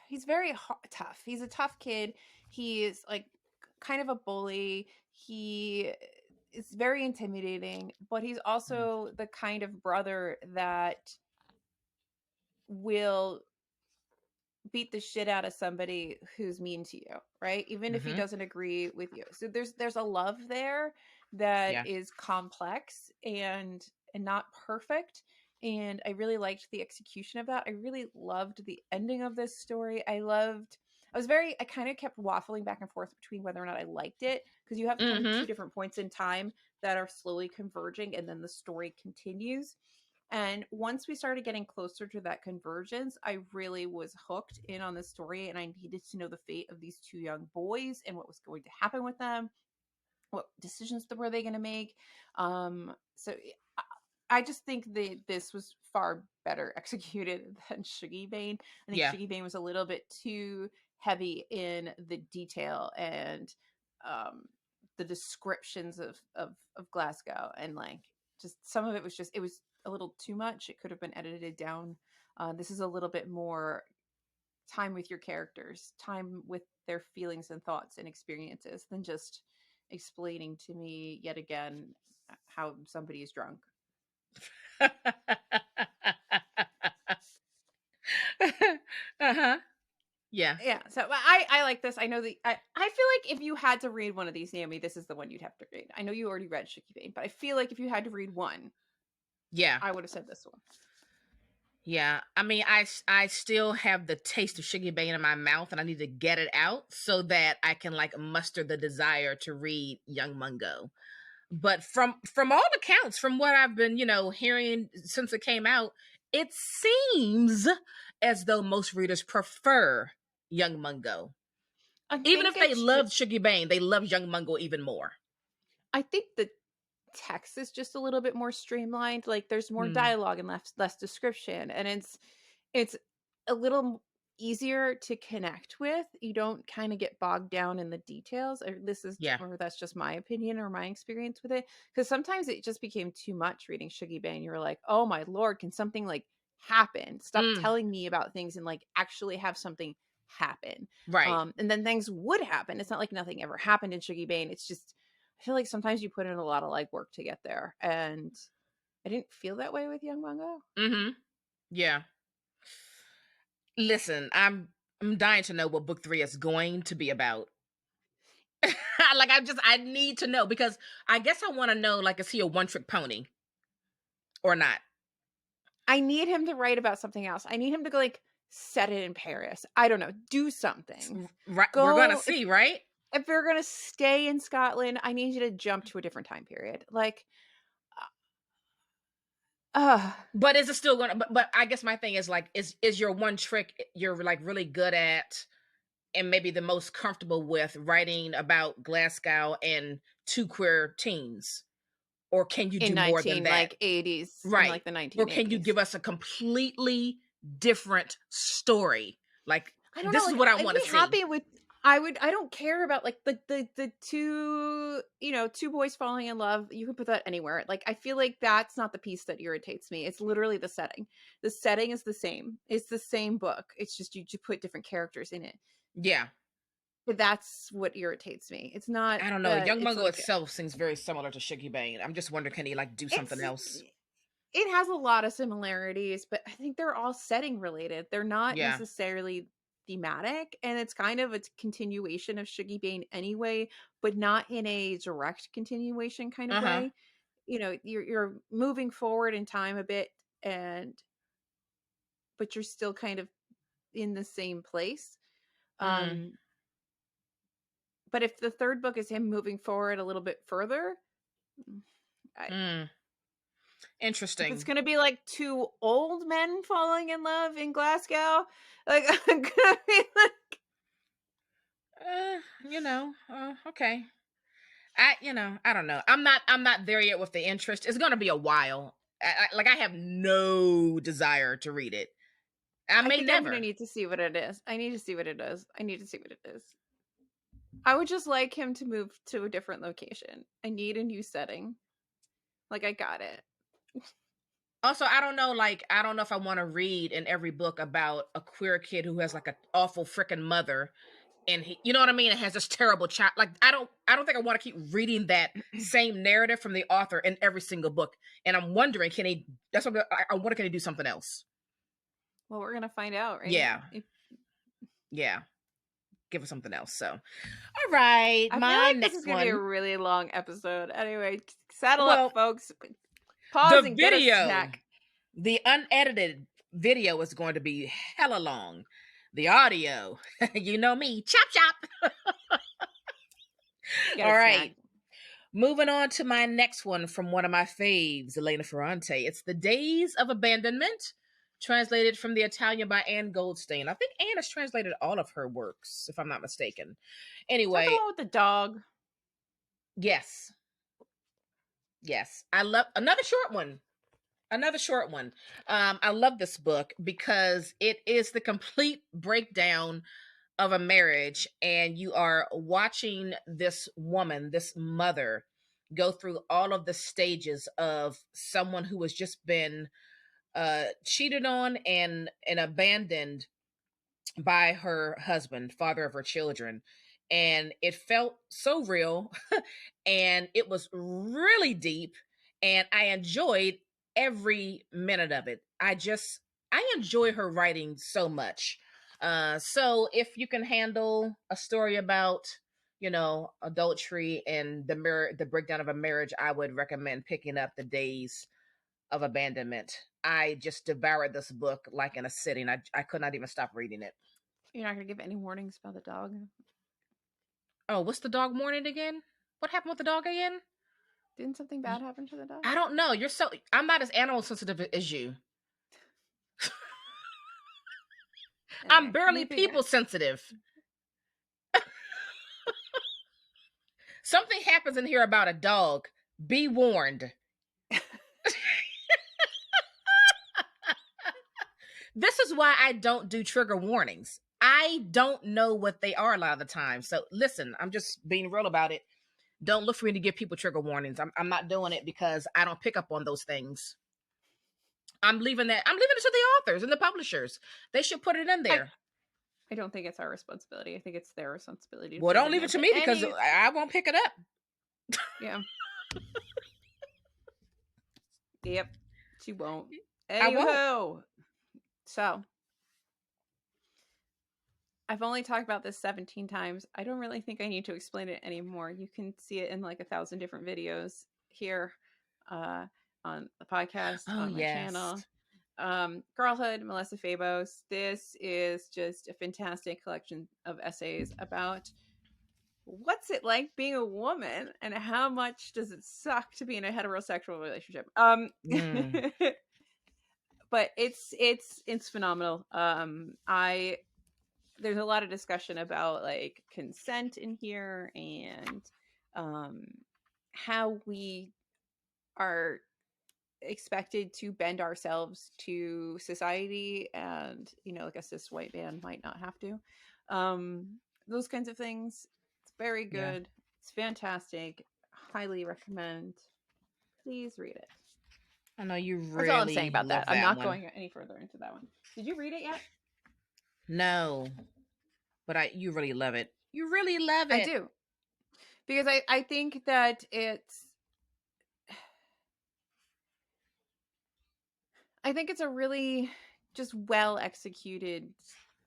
he's very tough. He's a tough kid. He is like kind of a bully. He is very intimidating, but he's also the kind of brother that will beat the shit out of somebody who's mean to you, right? Even if he Mm-hmm. doesn't agree with you. So there's a love there that Yeah. is complex and not perfect. And I really liked the execution of that. I really loved the ending of this story. I kind of kept waffling back and forth between whether or not I liked it, because you have kind of two Mm-hmm. different points in time that are slowly converging and then the story continues. And once we started getting closer to that convergence, I really was hooked in on the story, and I needed to know the fate of these two young boys and what was going to happen with them. What decisions were they going to make? So I just think that this was far better executed than Shuggy Bane. I think Yeah. Shuggy Bane was a little bit too heavy in the detail and um, the descriptions of Glasgow, and like just some of it was just, it was a little too much. It could have been edited down. This is a little bit more time with your characters, time with their feelings and thoughts and experiences than just explaining to me yet again how somebody is drunk. Uh-huh. Yeah. Yeah, so I like this. I know that I feel like if you had to read one of these, Naomi, this is the one you'd have to read. I know you already read Shiki Bane, but I feel like if you had to read one, Yeah. I would have said this one. Yeah. I mean, I still have the taste of Shiggy Bane in my mouth, and I need to get it out so that I can like muster the desire to read Young Mungo. But from all accounts, from what I've been, hearing since it came out, it seems as though most readers prefer Young Mungo. I Even think if they it's loved Shuggy Bane, they love Young Mungo even more. I think the text is just a little bit more streamlined. Like there's more Hmm. dialogue and less description, and it's a little easier to connect with. You don't kind of get bogged down in the details. Yeah. Or that's just my opinion or my experience with it. Because sometimes it just became too much reading Shuggy Bane. You were like, oh my lord, can something like happen? Stop Mm, telling me about things and like actually have something happen. right. And then things would happen. It's not like nothing ever happened in Shuggy Bane. It's just I feel like sometimes you put in a lot of legwork to get there, and I didn't feel that way with Young Mungo. Mm-hmm. Yeah. Listen, I'm dying to know what book 3 is going to be about. Like I need to know, because I guess I want to know, like, is he a one-trick pony or not? I need him to write about something else. I need him to go like set it in Paris. I don't know, do something. Right, we're gonna Go see, right? if you're gonna stay in Scotland, I need you to jump to a different time period. Like, But is it still gonna? But I guess my thing is like, is your one trick you're like really good at, and maybe the most comfortable with writing about Glasgow and two queer teens, or can you in do more than 19 that? like 80s, in Right. like the Or can you 1980s. give us a completely different story? Like, I don't know, this is like what I I'd want to be see. happy with I don't care about like the two, two boys falling in love. You could put that anywhere. Like I feel like that's not the piece that irritates me. It's literally the setting. The setting is the same. It's the same book. It's just you put different characters in it. Yeah. But that's what irritates me. It's not I don't know. that Young it's Mungo like itself seems very similar to Shiggy Bane. I'm just wondering, can he like do something it's else? it has a lot of similarities, but I think they're all setting related. They're not Yeah. necessarily thematic, and it's kind of a continuation of Shuggy Bane anyway, but not in a direct continuation kind of Uh-huh. way. You're moving forward in time a bit, and but you're still kind of in the same place. Mm. Um, but if the third book is him moving forward a little bit further, I, Mm. if it's Interesting. gonna be like two old men falling in love in Glasgow, like I'm gonna be like, Okay. I don't know. I'm not there yet with the interest. It's gonna be a while. Like I have no desire to read it. I I may think I'm never. gonna need to see what it is. I need to see what it is. I would just like him to move to a different location. I need a new setting. Like, I got it. Also, I don't know, like, I don't know if I want to read in every book about a queer kid who has like an awful freaking mother, and he, you know what I mean, it has this terrible child. Like, I don't think I want to keep reading that same narrative from the author in every single book. And I'm wondering, can he? That's what I wonder. Can he do something else? Well, we're gonna find out, right? Yeah, yeah. Give us something else. So, all right, I feel my like this is next gonna be a one. really long episode. Anyway, saddle up, Well, folks. Pause the and get a video, snack. the unedited video is going to be hella long. The audio, you know me, chop chop. Get All a right. snack. Moving on to my next one from one of my faves, Elena Ferrante. It's The Days of Abandonment, translated from the Italian by Anne Goldstein. I think Anne has translated all of her works, if I'm not mistaken. Is that the Anyway, one with the dog? yes. Yes. I love another short one. Another short one. I love this book because it is the complete breakdown of a marriage, and you are watching this woman, this mother, go through all of the stages of someone who has just been cheated on and abandoned by her husband, father of her children. And it felt so real and it was really deep, and I enjoyed every minute of it. I enjoy her writing so much. So if you can handle a story about, adultery and the breakdown of a marriage, I would recommend picking up The Days of Abandonment. I just devoured this book like in a sitting. I could not even stop reading it. You're not gonna give any warnings about the dog? Oh, what's the dog mourning again? What happened with the dog again? Didn't something bad happen to the dog? I don't know. I'm not as animal sensitive as you. I'm Okay, barely people sensitive. Something happens in here about a dog. Be warned. This is why I don't do trigger warnings. I don't know what they are a lot of the time. So listen, I'm just being real about it. Don't look for me to give people trigger warnings. I'm not doing it because I don't pick up on those things. I'm leaving it to the authors and the publishers. They should put it in there. I don't think it's our responsibility. I think it's their responsibility. Well, don't leave it to me because I won't pick it up. Yeah. Yep. She won't. I won't. Anywho. So, I've only talked about this 17 times. I don't really think I need to explain it anymore. You can see it in like 1,000 different videos here on the podcast, on my channel. Girlhood, Melissa Fabos. This is just a fantastic collection of essays about what's it like being a woman and how much does it suck to be in a heterosexual relationship. But it's phenomenal. There's a lot of discussion about like consent in here and how we are expected to bend ourselves to society, and like a cis white man might not have to. Those kinds of things. It's very good. Yeah. It's fantastic. Highly recommend. Please read it. I know you really. That's all I'm saying about that. I'm not one. going any further into that one. Did you read it yet? No, but you really love it. You really love it. I do, because I think that it's a really just well executed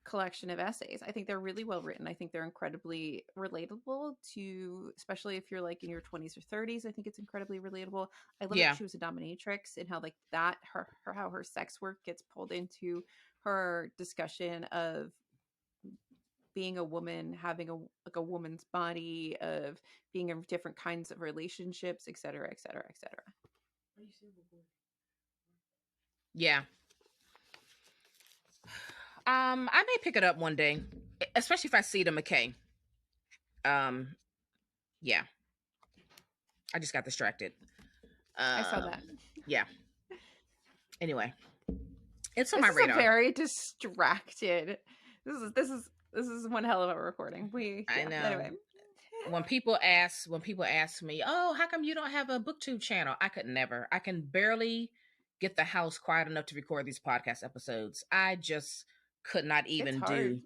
collection of essays. I think they're really well written. I think they're incredibly relatable to, especially if you're like in your 20s or 30s. I think it's incredibly relatable. I love that she was a dominatrix and how like that how her sex work gets pulled into her discussion of being a woman, having a woman's body, of being in different kinds of relationships, etc., etc., etc. Yeah. I may pick it up one day, especially if I see the McKay. Yeah. I just got distracted. I saw that. Yeah. Anyway. It's on This my is a radar. very distracted. This is one hell of a recording. I know. Anyway. When people ask me, "Oh, how come you don't have a booktube channel?" I could never. I can barely get the house quiet enough to record these podcast episodes. I just could not It's even hard. do.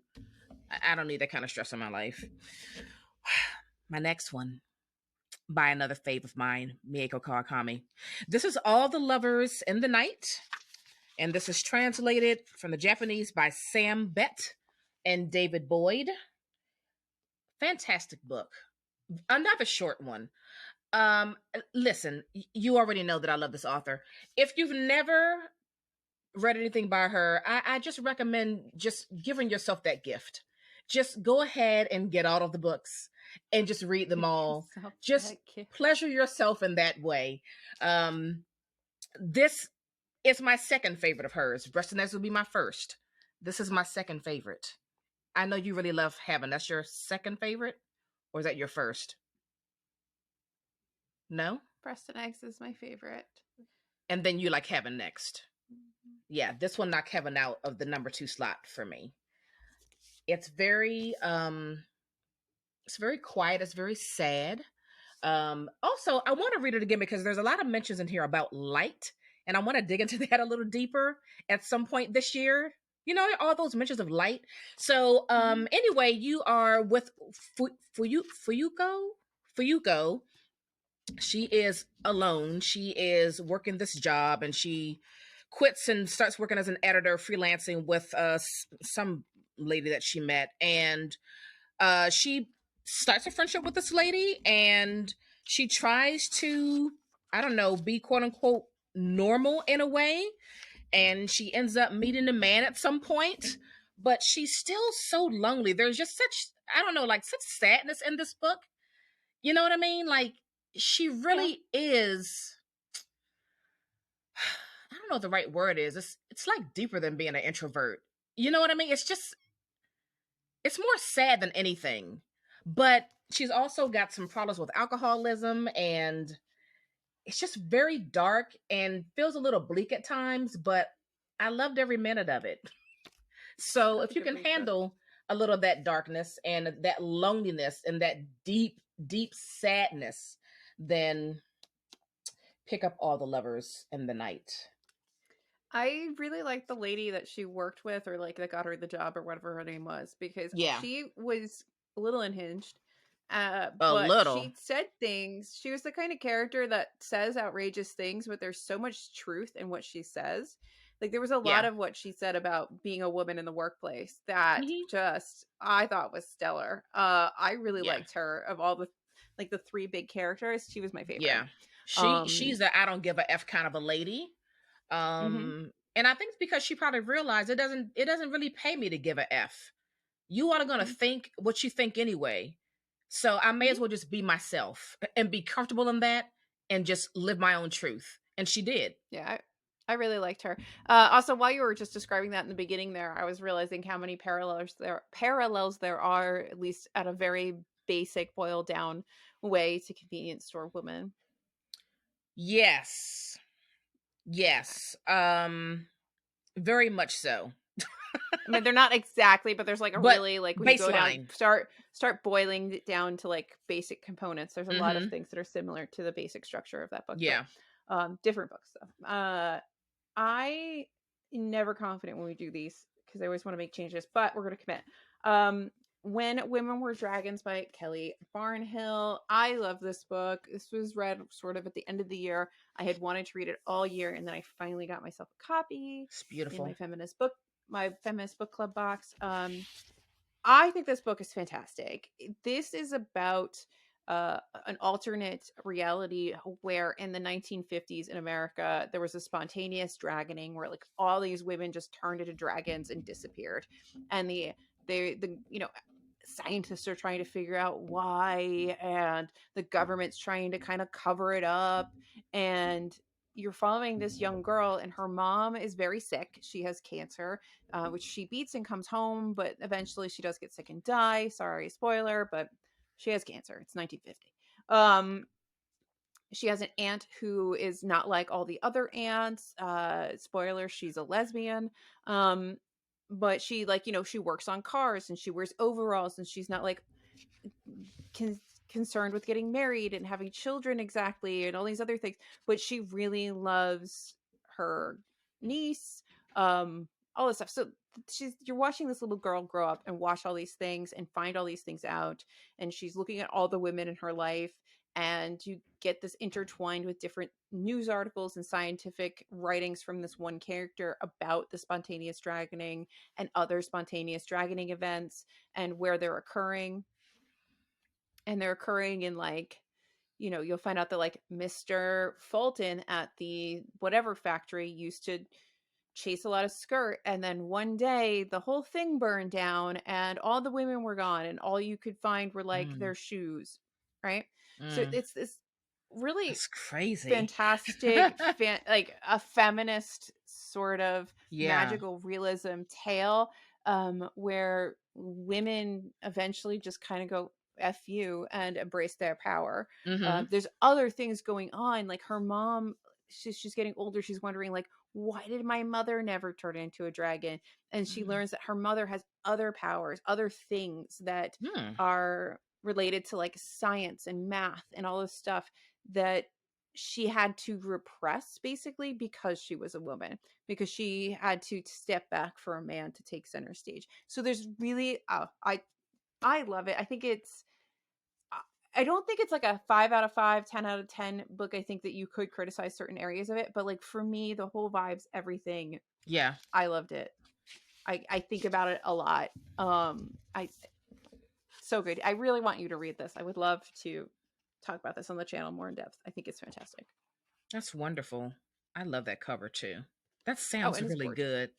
I don't need that kind of stress in my life. My next one, by another fave of mine, Mieko Kawakami. This is All the Lovers in the Night, and this is translated from the Japanese by Sam Bett and David Boyd. Fantastic book. Another short one. Listen, you already know that I love this author. If you've never read anything by her, I just recommend just giving yourself that gift. Just go ahead and get all of the books and just read them all. Just pleasure yourself in that way. This is my second favorite of hers. Breast and Eggs will be my first. This is my second favorite. I know you really love Heaven. That's your second favorite? Or is that your first? No? Breast and Eggs is my favorite. And then you like Heaven next. Yeah, this one knocked Heaven out of the number 2 slot for me. It's very quiet. It's very sad. Also, I want to read it again because there's a lot of mentions in here about light, and I want to dig into that a little deeper at some point this year. You know, all those mentions of light. So, anyway, you are with Fuyuko. She is alone. She is working this job, and she quits and starts working as an editor, freelancing with some lady that she met, and she starts a friendship with this lady, and she tries to, I don't know, be quote unquote normal in a way, and she ends up meeting a man at some point, but she's still so lonely. There's just such, I don't know, like such sadness in this book. You know what I mean? Like she really is, I don't know what the right word is. It's like deeper than being an introvert. You know what I mean? It's more sad than anything. But she's also got some problems with alcoholism, and it's just very dark and feels a little bleak at times, but I loved every minute of it. So if you can handle a little of that darkness and that loneliness and that deep, deep sadness, then pick up All the Lovers in the Night. I really like the lady that she worked with, or like that got her the job, or whatever her name was, because she was a little unhinged. But she said things. She was the kind of character that says outrageous things, but there's so much truth in what she says. Like there was a lot of what she said about being a woman in the workplace that just I thought was stellar. I really liked her. Of all the the 3 big characters, she was my favorite. Yeah. She's a I don't give a F kind of a lady. And I think it's because she probably realized it doesn't really pay me to give a F. You are gonna think what you think anyway. So I may as well just be myself and be comfortable in that and just live my own truth. And she did. Yeah, I really liked her. Also, while you were just describing that in the beginning there, I was realizing how many parallels there are, at least at a very basic, boiled down way, to convenience store women. Yes. Very much so. I mean, they're not exactly, but there's like a really like when you go down, start boiling it down to like basic components. There's a lot of things that are similar to the basic structure of that book. Yeah. But, different books though. I never confident when we do these because I always want to make changes, but we're going to commit. When Women Were Dragons by Kelly Barnhill. I love this book. This was read sort of at the end of the year. I had wanted to read it all year, and then I finally got myself a copy. It's beautiful. In my feminist book club box. I think this book is fantastic. This is about an alternate reality where in the 1950s in America there was a spontaneous dragoning where like all these women just turned into dragons and disappeared, and the scientists are trying to figure out why, and the government's trying to kind of cover it up, and you're following this young girl, and her mom is very sick. She has cancer, which she beats and comes home, but eventually she does get sick and die. Sorry, spoiler, but she has cancer. It's 1950. She has an aunt who is not like all the other aunts. Spoiler, she's a lesbian. Um, but she, like, she works on cars and she wears overalls, and she's not like con- concerned with getting married and having children exactly and all these other things, but she really loves her niece, all this stuff. So you're watching this little girl grow up and watch all these things and find all these things out, and she's looking at all the women in her life, and you get this intertwined with different news articles and scientific writings from this one character about the spontaneous dragoning and other spontaneous dragoning events and where they're occurring. And they're occurring in, like, you'll find out that, like, Mr. Fulton at the whatever factory used to chase a lot of skirt, and then one day the whole thing burned down and all the women were gone and all you could find were like Mm, their shoes, right? So mm, it's this really that's crazy. fantastic like a feminist sort of Yeah. magical realism tale, where women eventually just kind of go F you and embrace their power. Mm-hmm. There's other things going on, like her mom, she's getting older, she's wondering, like, why did my mother never turn into a dragon? And she learns that her mother has other powers, other things that Mm. are related to, like, science and math and all this stuff that she had to repress, basically, because she was a woman, because she had to step back for a man to take center stage. So there's really, I love it. I think it's, I don't think it's like a 5 out of 5, 10 out of 10 book. I think that you could criticize certain areas of it, but, like, for me, the whole vibes, everything, Yeah. I loved it. I think about it a lot. I So good. I really want you to read this. I would love to talk about this on the channel more in depth. I think it's fantastic. That's wonderful. I love that cover too. That Oh, sounds and it's really gorgeous. good.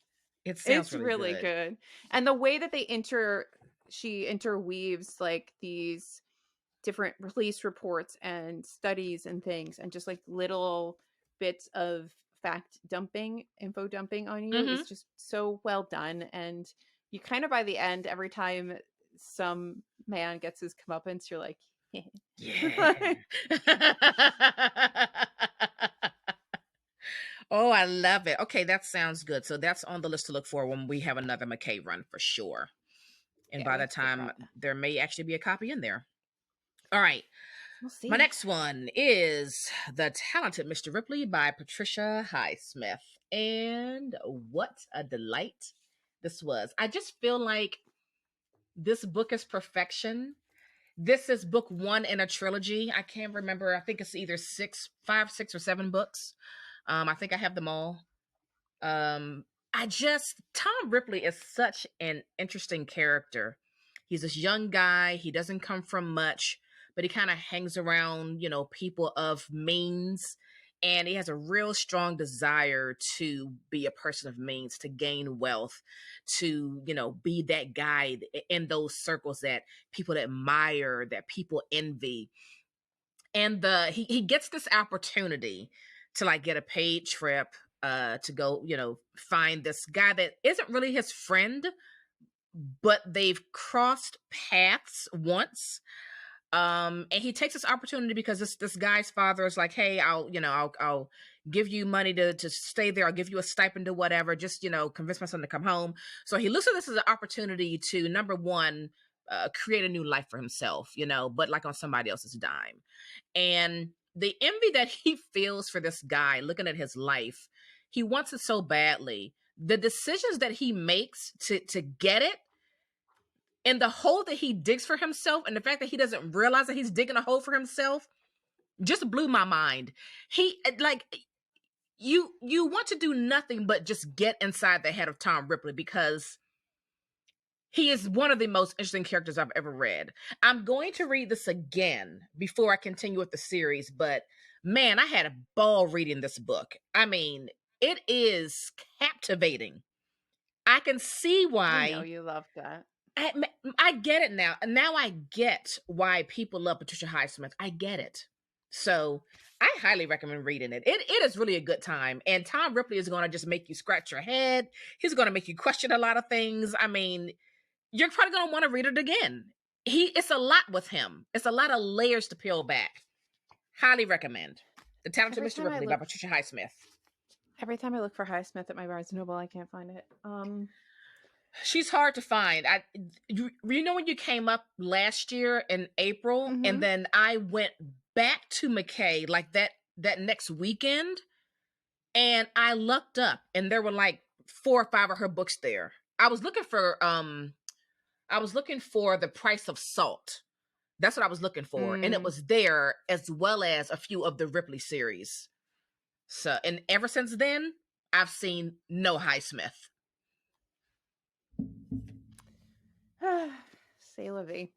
It sounds It's really really good. good. And the way that she interweaves, like, these different release reports and studies and things, and just, like, little bits of info dumping on you, Mm-hmm. is just so well done. And you kind of, by the end, every time some man gets his comeuppance, you're like, Yeah. Oh, I love it. Okay, that sounds good. So that's on the list to look for when we have another McKay run for sure. And yeah, by we the have to figure time out that. there may actually be a copy in there. All right. We'll My see. next one is The Talented Mr. Ripley by Patricia Highsmith. And what a delight this was. I just feel like this book is perfection. This is book one in a trilogy. I can't remember. I think it's either five, six, or seven books. I think I have them all. Um, Tom Ripley is such an interesting character. He's this young guy. He doesn't come from much, but he kind of hangs around, people of means. And he has a real strong desire to be a person of means, to gain wealth, to, be that guy in those circles that people admire, that people envy. And he gets this opportunity to, like, get a paid trip to go, find this guy that isn't really his friend, but they've crossed paths once. And he takes this opportunity because this guy's father is like, hey, I'll give you money to stay there. I'll give you a stipend or whatever. Just, convince my son to come home. So he looks at this as an opportunity to, number one, create a new life for himself, but, like, on somebody else's dime. And the envy that he feels for this guy looking at his life, he wants it so badly. The decisions that he makes to get it, and the hole that he digs for himself, and the fact that he doesn't realize that he's digging a hole for himself, just blew my mind. He, like, you want to do nothing but just get inside the head of Tom Ripley, because he is one of the most interesting characters I've ever read. I'm going to read this again before I continue with the series, but man, I had a ball reading this book. I mean, it is captivating. I can see I know why. you love that. I, I get it now. Now I get why people love Patricia Highsmith. I get it. So I highly recommend reading it. It is really a good time. And Tom Ripley is going to just make you scratch your head. He's going to make you question a lot of things. I mean, you're probably going to want to read it again. It's a lot with him. It's a lot of layers to peel back. Highly recommend. The Talented Every Mr. time I Ripley by look, Patricia Highsmith. every time I look for Highsmith at my Barnes and Noble, I can't find it. She's hard to find. You know when you came up last year in April, and Mm-hmm. then I went back to McKay like that next weekend, and I looked up, and there were like 4 or 5 of her books there. I was looking for The Price of Salt. That's what I was looking for, and it Mm. was there, as well as a few of the Ripley series. So, and ever since then, I've seen no Highsmith. Say la vie.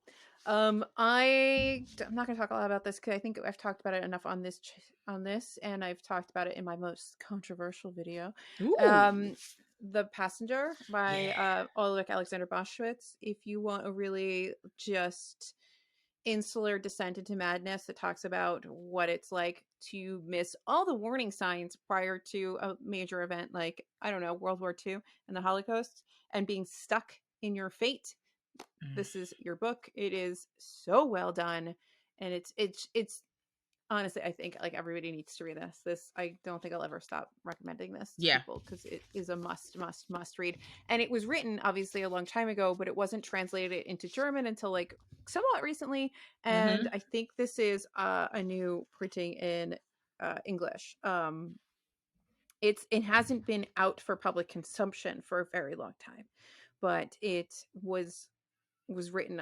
I'm not going to talk a lot about this because I think I've talked about it enough on this, and I've talked about it in my most controversial video. Ooh, The Passenger by yeah. Ulrich Alexander Boschwitz. If you want a really just insular descent into madness that talks about what it's like to miss all the warning signs prior to a major event like, I don't know, World War II and the Holocaust, and being stuck in your fate, this is your book. It is so well done, and it's honestly, I think like everybody needs to read this. I don't think I'll ever stop recommending this to Yeah. people because it is a must read. And it was written obviously a long time ago, but it wasn't translated into German until like somewhat recently. And Mm-hmm. I think this is a new printing in English. It hasn't been out for public consumption for a very long time, but it was written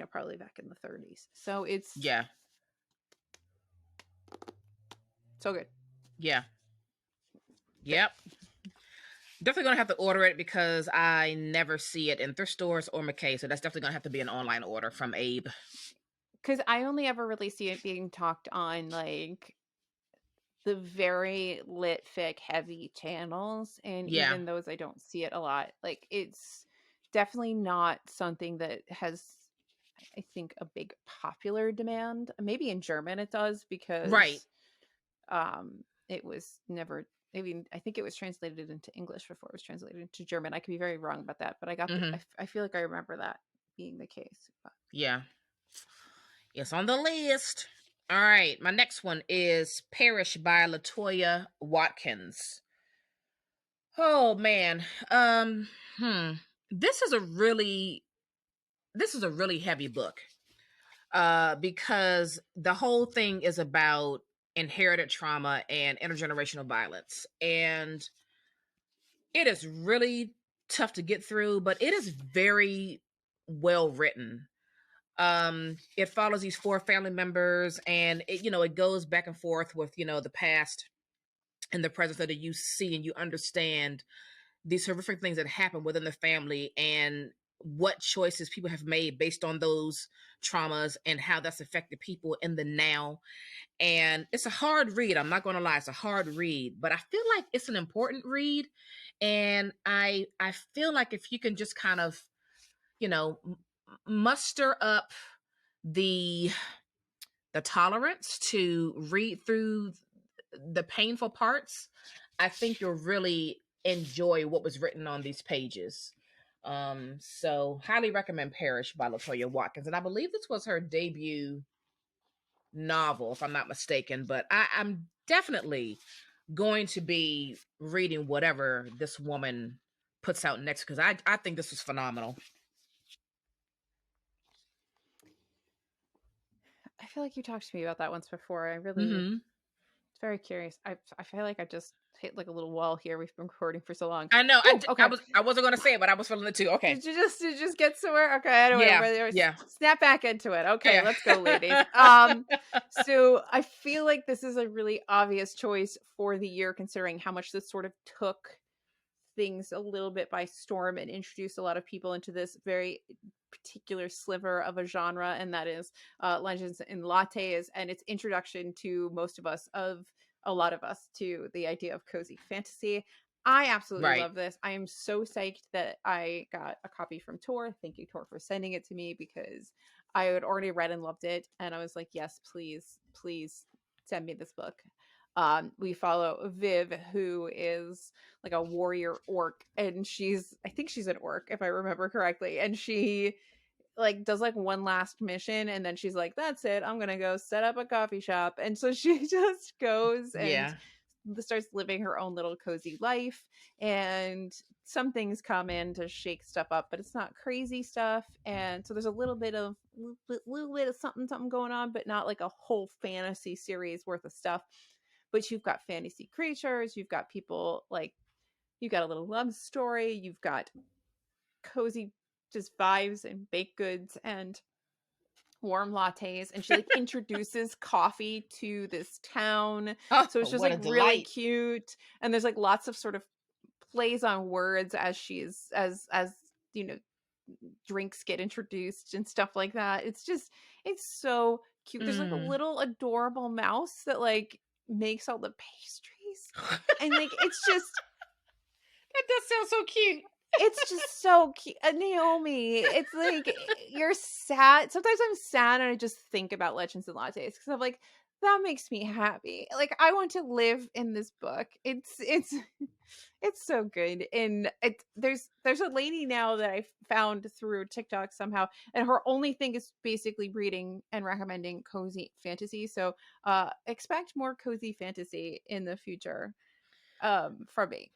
probably back in the 30s, so it's Yeah. so good. Yeah. Yep. Definitely gonna have to order it because I never see it in thrift stores or McKay, so that's definitely gonna have to be an online order from Abe. Because I only ever really see it being talked on like the very lit fic heavy channels, and Yeah. even those I don't see it a lot. Like it's definitely not something that has, I think, a big popular demand. Maybe in German it does Right. because it was never, I mean, I think it was translated into English before it was translated into German. I could be very wrong about that, but Mm-hmm. I feel like I remember that being the case. But Yeah. It's on the list. All right. My next one is Perish by Latoya Watkins. Oh man. Um, hmm. This is a really heavy book. Because the whole thing is about inherited trauma and intergenerational violence. And it is really tough to get through, but it is very well written. It follows these 4 family members, and it goes back and forth with the past and the present, so that you see and you understand these horrific things that happen within the family, and what choices people have made based on those traumas, and how that's affected people in the now. And it's a hard read. I'm not going to lie, it's a hard read, but I feel like it's an important read. And I feel like if you can just kind of, muster up the tolerance to read through the painful parts, I think you'll really enjoy what was written on these pages. So highly recommend Perish by Latoya Watkins. And I believe this was her debut novel, if I'm not mistaken. But I'm definitely going to be reading whatever this woman puts out next, because I think this was phenomenal. I feel like you talked to me about that once before. Mm-hmm. It's very curious. I feel like I just hit like a little wall here. We've been recording for so long. I know. Oh, okay. I wasn't going to say it, but I was feeling it too. Okay. Did you just get somewhere? Okay, anyway, Yeah. Yeah. snap back into it. Okay, Yeah. let's go, ladies. So I feel like this is a really obvious choice for the year, considering how much this sort of took things a little bit by storm and introduced a lot of people into this very particular sliver of a genre, and that is Legends and Lattes, and its introduction to a lot of us to the idea of cozy fantasy. I absolutely Right. love this. I am so psyched that I got a copy from Tor. Thank you, Tor, for sending it to me, because I had already read and loved it, and I was like, yes, please, please send me this book. We follow Viv, who is like a warrior orc, and I think she's an orc if I remember correctly, and she like does like one last mission, and then she's like, that's it, I'm gonna go set up a coffee shop. And so she just goes and Yeah. starts living her own little cozy life. And some things come in to shake stuff up, but it's not crazy stuff. And so there's a little bit of something going on, but not like a whole fantasy series worth of stuff. But you've got fantasy creatures, you've got people like, you've got a little love story, you've got cozy just vibes and baked goods and warm lattes. And she like introduces coffee to this town, Oh, so it's just what like a really delight. cute. And there's like lots of sort of plays on words as she's as you know, drinks get introduced and stuff like that. It's just, it's so cute. There's like a Mm. little adorable mouse that like makes all the pastries, and like it's just, That does sound so cute. it's just so cute. Naomi, it's like, you're sad. Sometimes I'm sad and I just think about Legends and Lattes because I'm like, that makes me happy. Like, I want to live in this book. It's so good. And there's a lady now that I found through TikTok somehow, and her only thing is basically reading and recommending cozy fantasy. So expect more cozy fantasy in the future from me.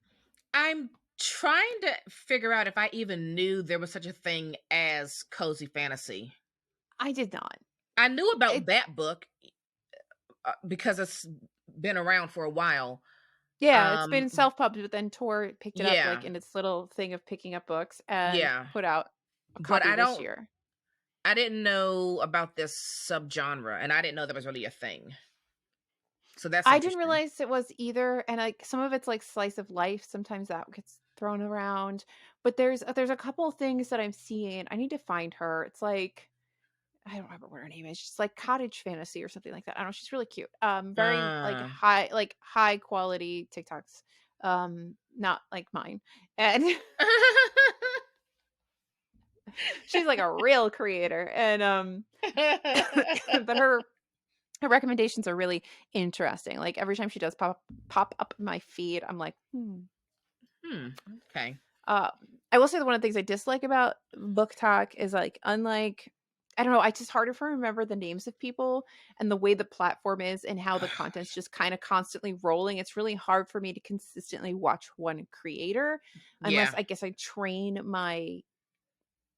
I'm trying to figure out if I even knew there was such a thing as cozy fantasy. I did not. I knew about It, that book because it's been around for a while. Yeah, it's been self-pubbed, but then Tor picked it up Yeah, like in its little thing of picking up books and yeah, put out a but copy this year. I didn't know about this subgenre, and I didn't know there was really a thing. So that's I didn't interesting. realize it was either, and like some of it's like slice of life. Sometimes that gets thrown around, but there's a couple of things that I'm seeing. I need to find her. It's like, I don't remember what her name is. She's like cottage fantasy or something like that. I don't know. She's really cute. Very Uh, like high quality TikToks. Not like mine. And she's like a real creator. And but her recommendations are really interesting. Like every time she does pop up in my feed, I'm like, okay. Uh, I will say that one of the things I dislike about book talk is like, unlike, I don't know, it's just harder for me to remember the names of people and the way the platform is and how the content's just kind of constantly rolling. It's really hard for me to consistently watch one creator unless Yeah, I guess I train my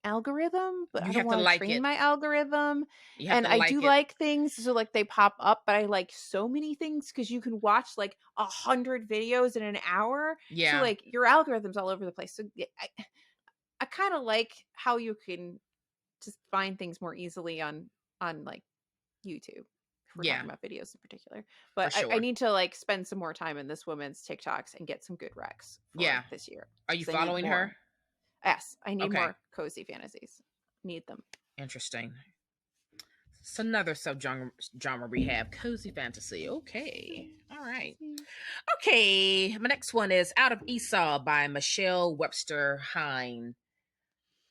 algorithm, but I you don't have to want to like train it. my algorithm. You have And to I do like it. like things, so like they pop up, but I like so many things because you can watch like 100 videos in an hour. So Yeah, like your algorithm's all over the place. So I kind of like how you can just find things more easily on like YouTube, if we're yeah, talking about videos in particular. for But I sure. need to like spend some more time in this woman's TikToks and get some good recs for Yeah. this year Are you because I need following her? more. Yes, I need Okay. more cozy fantasies. Need them. Interesting. It's another subgenre we have, cozy fantasy. Okay. All right. Okay. My next one is Out of Esau by Michelle Webster Hine.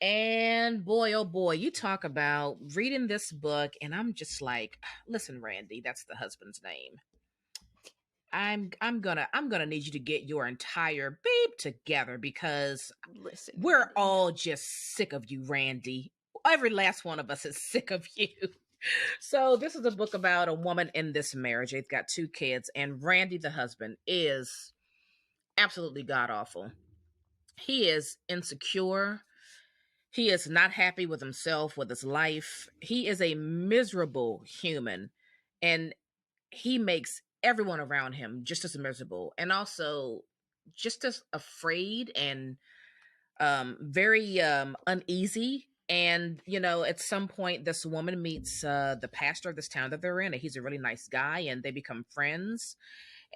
And boy, oh boy, you talk about reading this book, and I'm just like, listen, Randy, that's the husband's name. I'm gonna need you to get your entire babe together because Listen, we're Randy. all just sick of you, Randy. Every last one of us is sick of you. So this is a book about a woman in this marriage. They've got two kids, and Randy, the husband, is absolutely god awful. He is insecure. He is not happy with himself, with his life. He is a miserable human, and he makes everyone around him just as miserable, and also just as afraid and very uneasy. And at some point, this woman meets the pastor of this town that they're in, and he's a really nice guy, and they become friends.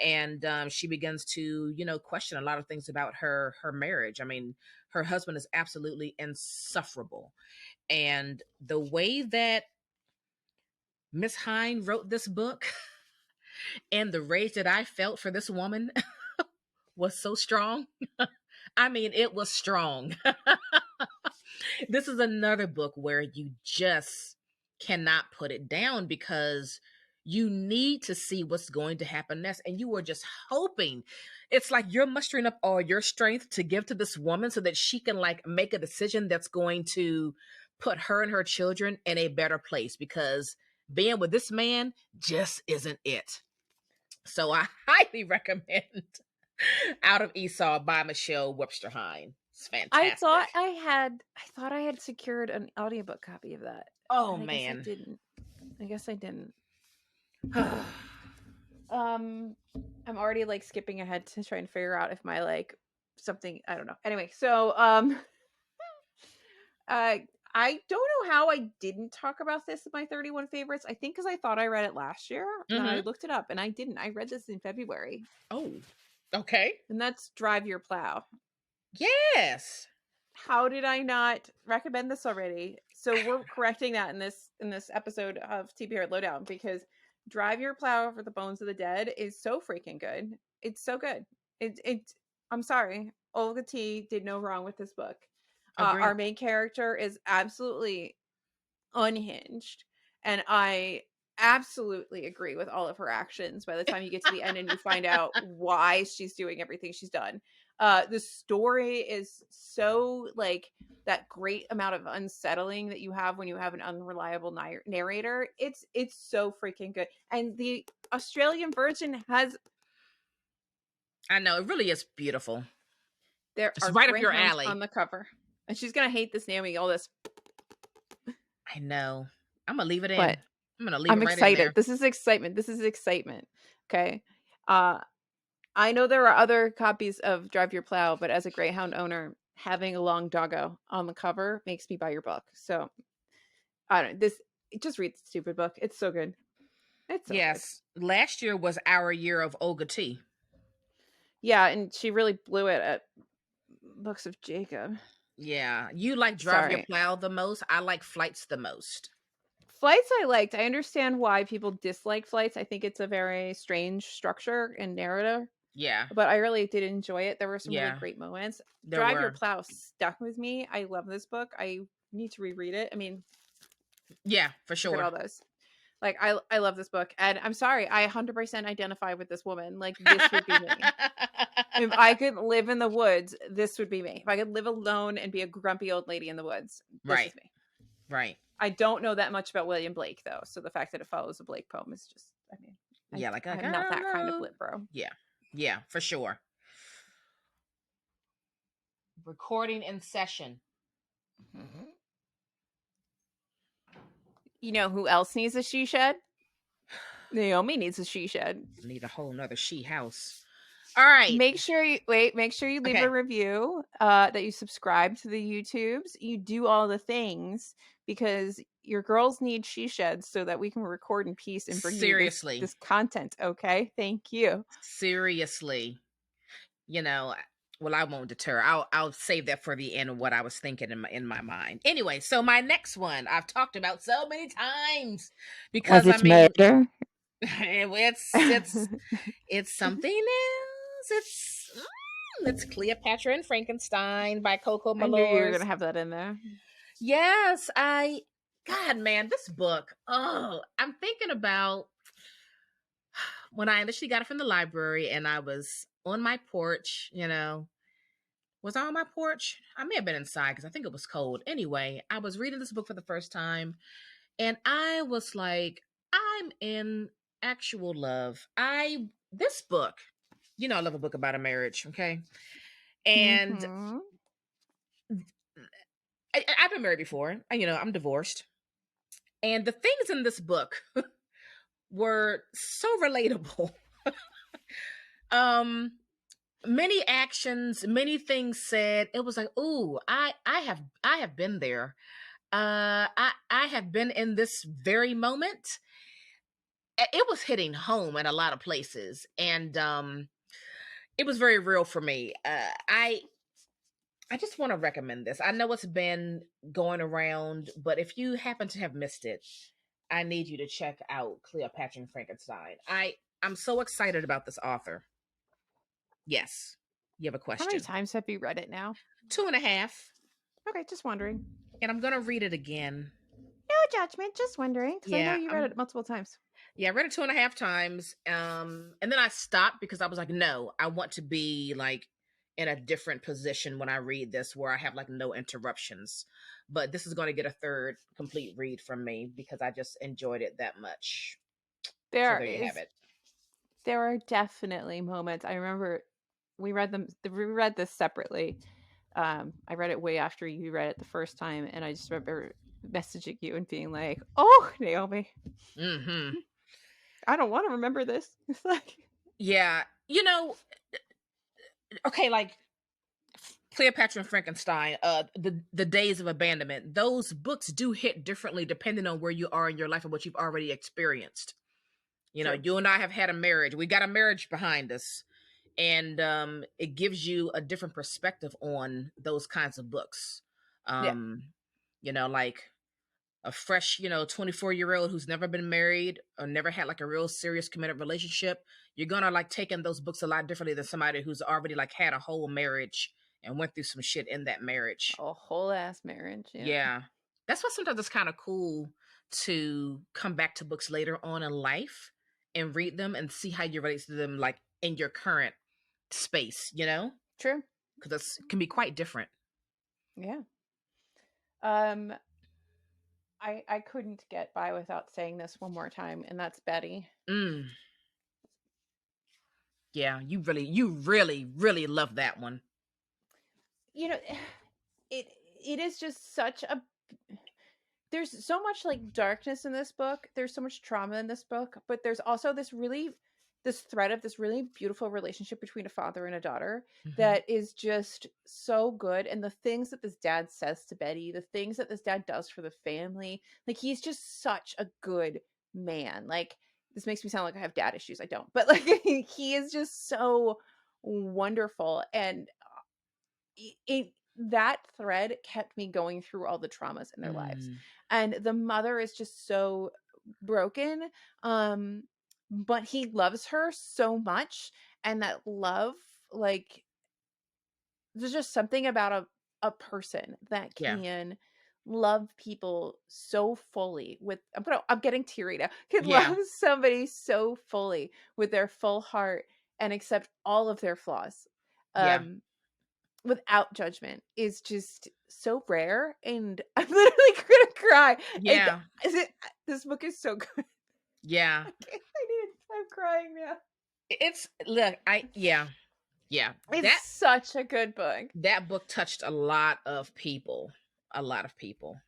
And she begins to question a lot of things about her marriage. I mean, her husband is absolutely insufferable, and the way that Miss Hine wrote this book and the rage that I felt for this woman was so strong. I mean, it was strong. This is another book where you just cannot put it down because you need to see what's going to happen next. And you are just hoping. It's like you're mustering up all your strength to give to this woman so that she can like make a decision that's going to put her and her children in a better place, because being with this man just isn't it. So I highly recommend Out of Esau by Michelle Webster Hine. It's I fantastic. thought I had secured an audiobook copy of that. Oh, and man. I guess I didn't. I'm already like skipping ahead to try and figure out if my like something, I don't know. Anyway, so I don't know how I didn't talk about this in my 31 favorites. I think because I thought I read it last year, and I looked it up, and I didn't. I read this in February. Oh, okay. And that's Drive Your Plow. Yes. How did I not recommend this already? So we're correcting that in this episode of TBR Lowdown, because Drive Your Plow Over the Bones of the Dead is so freaking good. It's so good. I'm sorry, Olga T did no wrong with this book. Our main character is absolutely unhinged, and I absolutely agree with all of her actions by the time you get to the end and you find out why she's doing everything she's done. The story is so like that great amount of unsettling that you have when you have an unreliable narrator. It's so freaking good. And the Australian version has, I know, it really is beautiful. It's right up your alley on the cover. And she's gonna hate this, Naomi, all this. I know. I'm gonna leave it in. But I'm gonna leave it right excited. in there. This is excitement. Okay. I know there are other copies of Drive Your Plow, but as a Greyhound owner, having a long doggo on the cover makes me buy your book. So I don't know. Just read the stupid book. It's so good. It's so yes. Good. Last year was our year of Olga T. Yeah, and she really blew it at Books of Jacob. Yeah. You like Drive Your Plow the most. I like Flights the most. Flights I liked. I understand why people dislike Flights. I think it's a very strange structure and narrative. Yeah. But I really did enjoy it. There were some really great moments. Drive Your Plow stuck with me. I love this book. I need to reread it. I mean, yeah, for sure. Look at all those. Like, I love this book. And I'm sorry, I 100% identify with this woman. Like, this would be me. If I could live in the woods, this would be me. If I could live alone and be a grumpy old lady in the woods, this is me. Right. I don't know that much about William Blake, though. So the fact that it follows a Blake poem is just, I mean, I'm not that kind of lit bro. Yeah. Yeah, for sure. Recording in session. Mm-hmm. You know who else needs a she shed? Naomi needs a she shed. Need a whole nother she house. All right. Make sure you leave a review, that you subscribe to the YouTubes. You do all the things, because your girls need she sheds so that we can record in peace and bring you this content. Okay. Thank you. Seriously. You know, well, I won't deter. I'll save that for the end of what I was thinking in my mind. Anyway, so my next one I've talked about so many times, because murder? it's something else. It's Cleopatra and Frankenstein by Coco Malors. I knew you were gonna have that in there. Yes, God, man, this book. Oh, I'm thinking about when I initially got it from the library, and I was on my porch, you know. Was I on my porch? I may have been inside because I think it was cold. Anyway, I was reading this book for the first time, and I was like, I'm in actual love. This book, you know, I love a book about a marriage, okay? And I've been married before. You know, I'm divorced. And the things in this book were so relatable. Many actions, many things said. It was like, ooh, I have been there. I have been in this very moment. It was hitting home in a lot of places, and it was very real for me. I just want to recommend this. I know it's been going around, but if you happen to have missed it, I need you to check out Cleopatra and Frankenstein. I'm so excited about this author. Yes. You have a question. How many times have you read it now? 2.5. Okay, just wondering. And I'm going to read it again. No judgment, just wondering, because I know you read it multiple times. Yeah, I read it 2.5 times. And then I stopped because I was like, no, I want to be like in a different position when I read this, where I have like no interruptions. But this is going to get a third complete read from me because I just enjoyed it that much. So There there you have is it. there are definitely moments. I remember we read this separately. I read it way after you read it the first time, and I just remember messaging you and being like, "Oh, Naomi, Mm-hmm. I don't want to remember this." It's like, Yeah. Okay, like Cleopatra and Frankenstein, the Days of Abandonment, those books do hit differently depending on where you are in your life and what you've already experienced. true. You and I have had a marriage. We got a marriage behind us. And it gives you a different perspective on those kinds of books. Yeah. Like a fresh, 24-year-old who's never been married or never had like a real serious committed relationship, you're gonna like take in those books a lot differently than somebody who's already like had a whole marriage and went through some shit in that marriage. A whole ass marriage. Yeah. Yeah. That's why sometimes it's kind of cool to come back to books later on in life and read them and see how you relate to them like in your current space, True. because it can be quite different. Yeah. Um, I couldn't get by without saying this one more time, and that's Betty. Mm. Yeah, you really, really love that one. You know, it it is just such a there's so much like darkness in this book. There's so much trauma in this book, but there's also this thread of this really beautiful relationship between a father and a daughter Mm-hmm. that is just so good. And the things that this dad says to Betty, the things that this dad does for the family, like he's just such a good man. Like this makes me sound like I have dad issues. I don't, but like he is just so wonderful. And that thread kept me going through all the traumas in their lives, Mm. and the mother is just so broken, um but he loves her so much, and that love, like, there's just something about a person that Yeah, can love people so fully with I'm getting teary now, can yeah, love somebody so fully with their full heart and accept all of their flaws, yeah, um without judgment, is just so rare, and I'm literally gonna cry. Like, yeah, this book is so good. yeah. I need to stop crying now. It's look, yeah. It's That such a good book. that book touched a lot of people, a lot of people.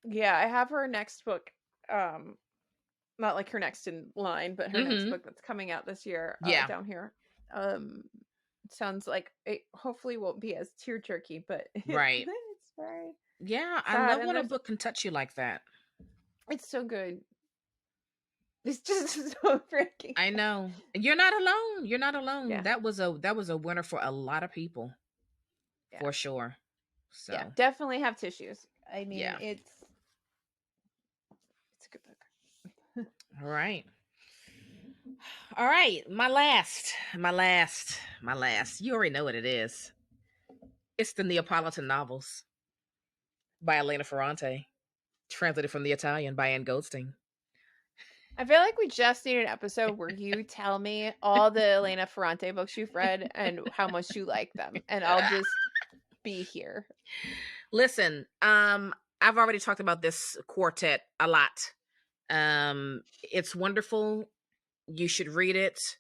Yeah, I have her next book, um, not like her next in line, but her next Mm-hmm. book that's coming out this year, Yeah, down here. Um, sounds like it hopefully won't be as tear jerky, but right. it's very Yeah, I sad, love and when a book can touch you like that. it's so good. It's just so freaking I good. know. You're not alone. You're not alone. Yeah, That was a winner for a lot of people, yeah. for sure. Yeah, So, definitely have tissues. I mean, yeah. it's a good book. All right. All right. My last. You already know what it is. It's the Neapolitan novels by Elena Ferrante, translated from the Italian by Anne Goldstein. I feel like we just need an episode where you tell me all the Elena Ferrante books you've read and how much you like them, and I'll just be here. Listen, I've already talked about this quartet a lot. It's wonderful. You should read it.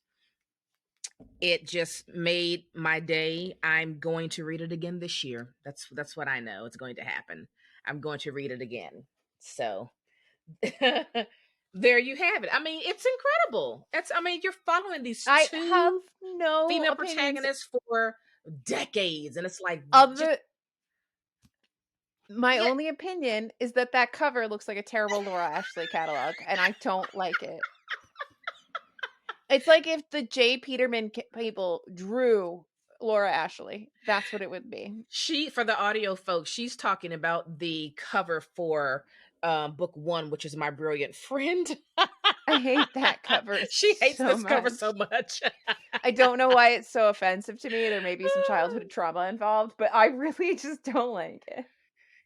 It just made my day. I'm going to read it again this year. That's what I know. It's going to happen. I'm going to read it again. So there you have it. I mean, it's incredible. You're following these I have two no female opinions protagonists for decades, and it's like of just the. My yeah. only opinion is that that cover looks like a terrible Laura Ashley catalog, and I don't like it. It's like if the J. Peterman people drew Laura Ashley. That's what it would be. For the audio folks, she's talking about the cover for book one, which is My Brilliant Friend. I hate that cover She hates so this cover much. so much. I don't know why it's so offensive to me. There may be some childhood trauma involved, but I really just don't like it.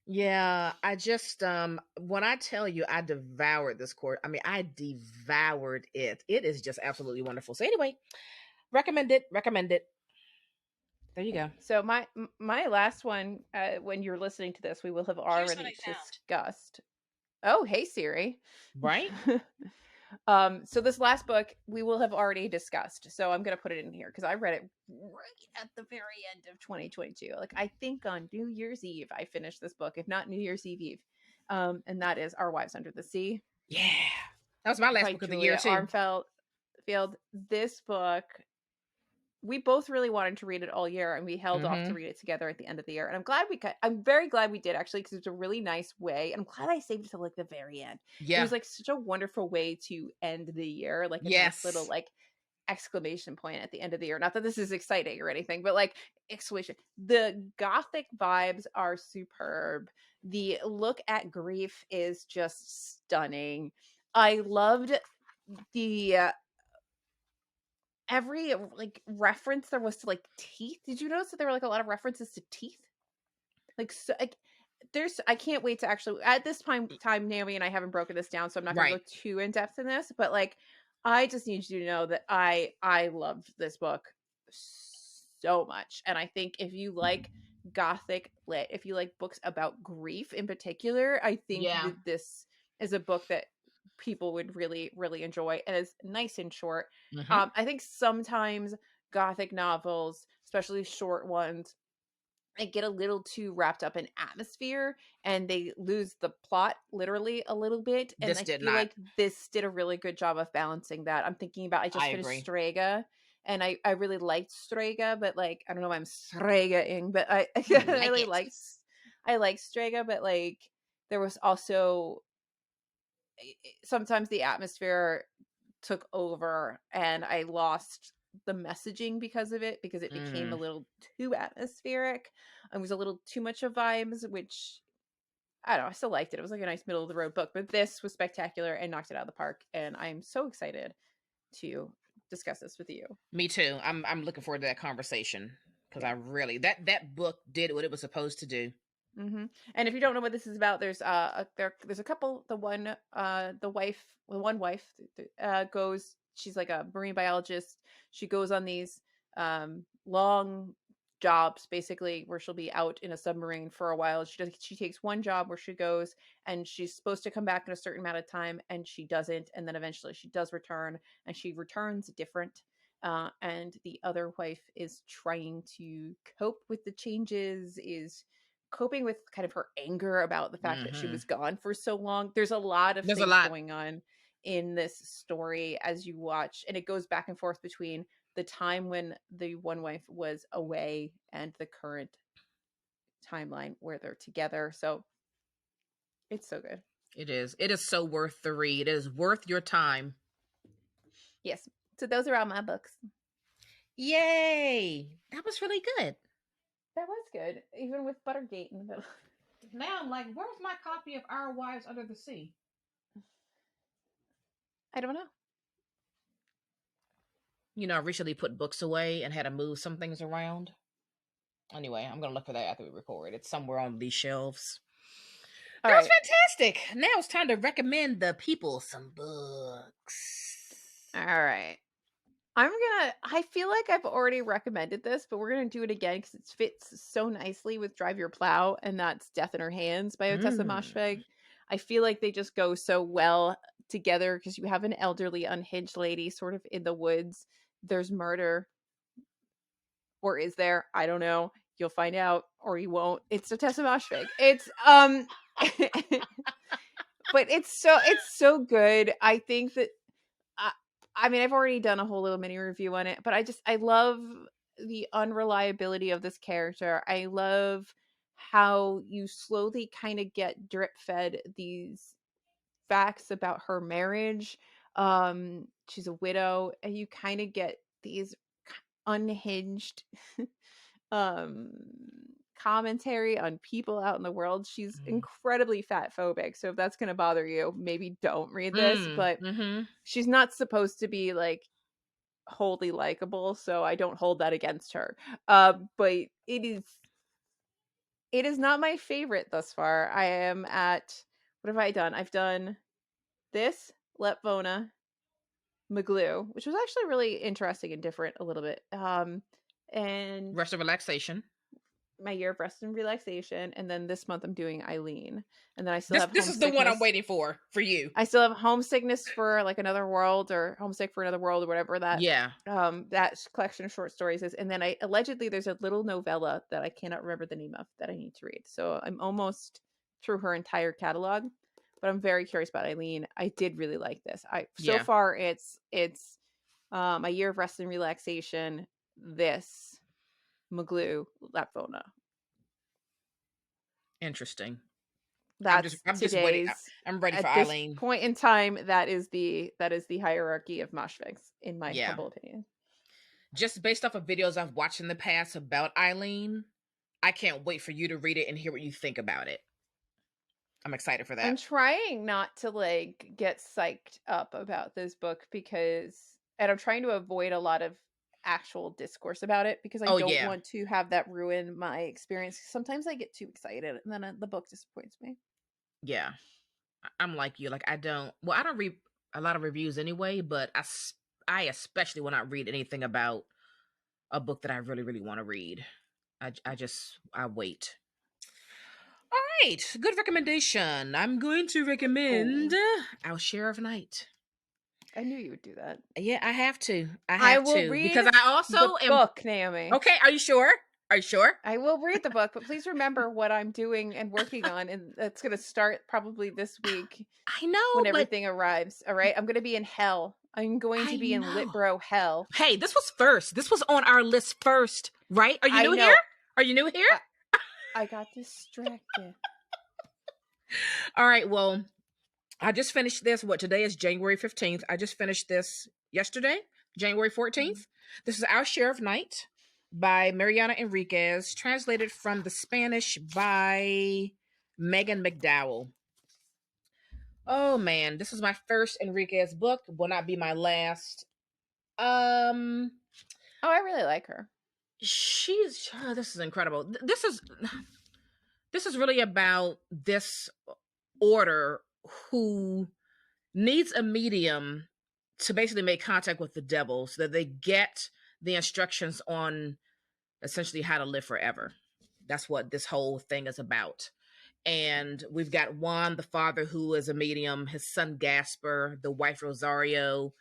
Yeah, I just when I tell you I devoured this court, I mean I devoured it. It is just absolutely wonderful. So anyway, recommend it. Recommend it. There you go. So my last one, when you're listening to this, we will have already discussed. Oh, hey Siri. Right? So this last book we will have already discussed. So I'm gonna put it in here because I read it right at the very end of 2022. Like I think on New Year's Eve I finished this book, if not New Year's Eve. And that is Our Wives Under the Sea Yeah. That was my last by book of the year Julia too. Armfield. This book, we both really wanted to read it all year, and we held off to read it together at the end of the year. And I'm very glad we did, actually, because it's a really nice way. And I'm glad I saved it till like the very end. It Yeah. was like such a wonderful way to end the year, like a nice little Yes. like exclamation point at the end of the year. Not that this is exciting or anything, but like exclamation. The gothic vibes are superb. The look at grief is just stunning. I loved the every like reference there was to like teeth. Did you notice that there were like a lot of references to teeth? Like, so like there's I can't wait to actually at this time Naomi and I haven't broken this down, so I'm not going to Right. go too in depth in this, but like I just need you to know that I loved this book so much. And I think if you like gothic lit, if you like books about grief in particular, I think Yeah. that this is a book that people would really really enjoy, and it's nice and short. I think sometimes gothic novels, especially short ones, they get a little too wrapped up in atmosphere and they lose the plot literally a little bit. And This I did feel not. like this did a really good job of balancing that. I'm thinking about, I I just finished agree. Strega, and I really liked Strega, but like I don't know why I'm Strega-ing, but I You I like really it. I like Strega, but like there was also sometimes the atmosphere took over and I lost the messaging because of it, because it became a little too atmospheric and was a little too much of vibes, which I don't know, I still liked it. It was like a nice middle of the road book, but this was spectacular and knocked it out of the park. And I'm so excited to discuss this with you. Me too. I'm looking forward to that conversation because I Yeah. really that book did what it was supposed to do. And if you don't know what this is about, there's a couple. One wife goes. She's like a marine biologist. She goes on these long jobs, basically, where she'll be out in a submarine for a while. She takes one job where she goes and she's supposed to come back in a certain amount of time, and she doesn't. And then eventually she does return, and she returns different. And the other wife is trying to cope with the changes, is coping with kind of her anger about the fact that she was gone for so long. There's a lot of There's a things lot. going on in this story as you watch, and it goes back and forth between the time when the one wife was away and the current timeline where they're together. So it's so good. It is. It is so worth the read. It is worth your time. Yes. So those are all my books. Yay! That was really good. That was good, even with Buttergate in the middle. Now I'm like, where's my copy of Our Wives Under the Sea? I don't know. You know, I recently put books away and had to move some things around. Anyway, I'm gonna look for that after we record. It's somewhere on these shelves. All That was right. fantastic. Now it's time to recommend the people some books. All right. I feel like I've already recommended this, but we're gonna do it again because it fits so nicely with Drive Your Plow, and that's Death in Her Hands by Otessa Moshfegh. I feel like they just go so well together because you have an elderly, unhinged lady sort of in the woods. There's murder. Or is there? I don't know. You'll find out, or you won't. It's Otessa Moshfegh. It's but it's so good. I think that I mean, I've already done a whole little mini review on it, but I love the unreliability of this character. I love how you slowly kind of get drip fed these facts about her marriage. She's a widow, and you kind of get these unhinged um commentary on people out in the world. She's incredibly fat phobic, so if that's going to bother you, maybe don't read this, but she's not supposed to be like wholly likable, so I don't hold that against her. But it is not my favorite thus far. I am at, what have I done? I've done this, Lepvona, Maglue, which was actually really interesting and different a little bit. and Rest of relaxation. my year of rest and relaxation, and then this month I'm doing Eileen, and then I still This have this is the one I'm homesickness. waiting for you. I still have homesickness for like Another World, or Homesick for Another World, or whatever Yeah. that collection of short stories is. And then I allegedly there's a little novella that I cannot remember the name of that I need to read. So I'm almost through her entire catalog, but I'm very curious about Eileen. I did really like this. So Yeah. far it's a year of rest and relaxation, this Maglue Lapvona. Interesting. That's I'm just waiting. today's I'm ready for at this Eileen. point in time. That is the hierarchy of Moshfix, in my Yeah. humble opinion. Just based off of videos I've watched in the past about Eileen, I can't wait for you to read it and hear what you think about it. I'm excited for that. I'm trying not to like get psyched up about this book and I'm trying to avoid a lot of actual discourse about it because I don't want to have that ruin my experience. Sometimes I get too excited and then the book disappoints me. Yeah. I'm like you. Like I don't read a lot of reviews anyway, but I especially will not read anything about a book that I really, really want to read. I wait. All right, good recommendation. I'm going to recommend Our Sheriff Night. I knew you would do that. Yeah, I have to. I will read because I also the book, Naomi. Okay, are you sure? Are you sure? I will read the book, but please remember what I'm doing and working on, and it's going to start probably this week. I know, when everything arrives. All right, I'm going to be in hell. I'm going to be in Litbro hell. Hey, this was first. This was on our list first, right? Are you new here? Are you new here? I got distracted. All right, well, I just finished this. Today is January 15th. I just finished this yesterday, January 14th. This is Our Sheriff Night by Mariana Enriquez, translated from the Spanish by Megan McDowell. Oh man, this is my first Enriquez book. Will not be my last. Oh, I really like her. This is incredible. This is really about this order who needs a medium to basically make contact with the devil so that they get the instructions on essentially how to live forever. That's what this whole thing is about. And we've got Juan, the father, who is a medium, his son Gasper, the wife Rosario.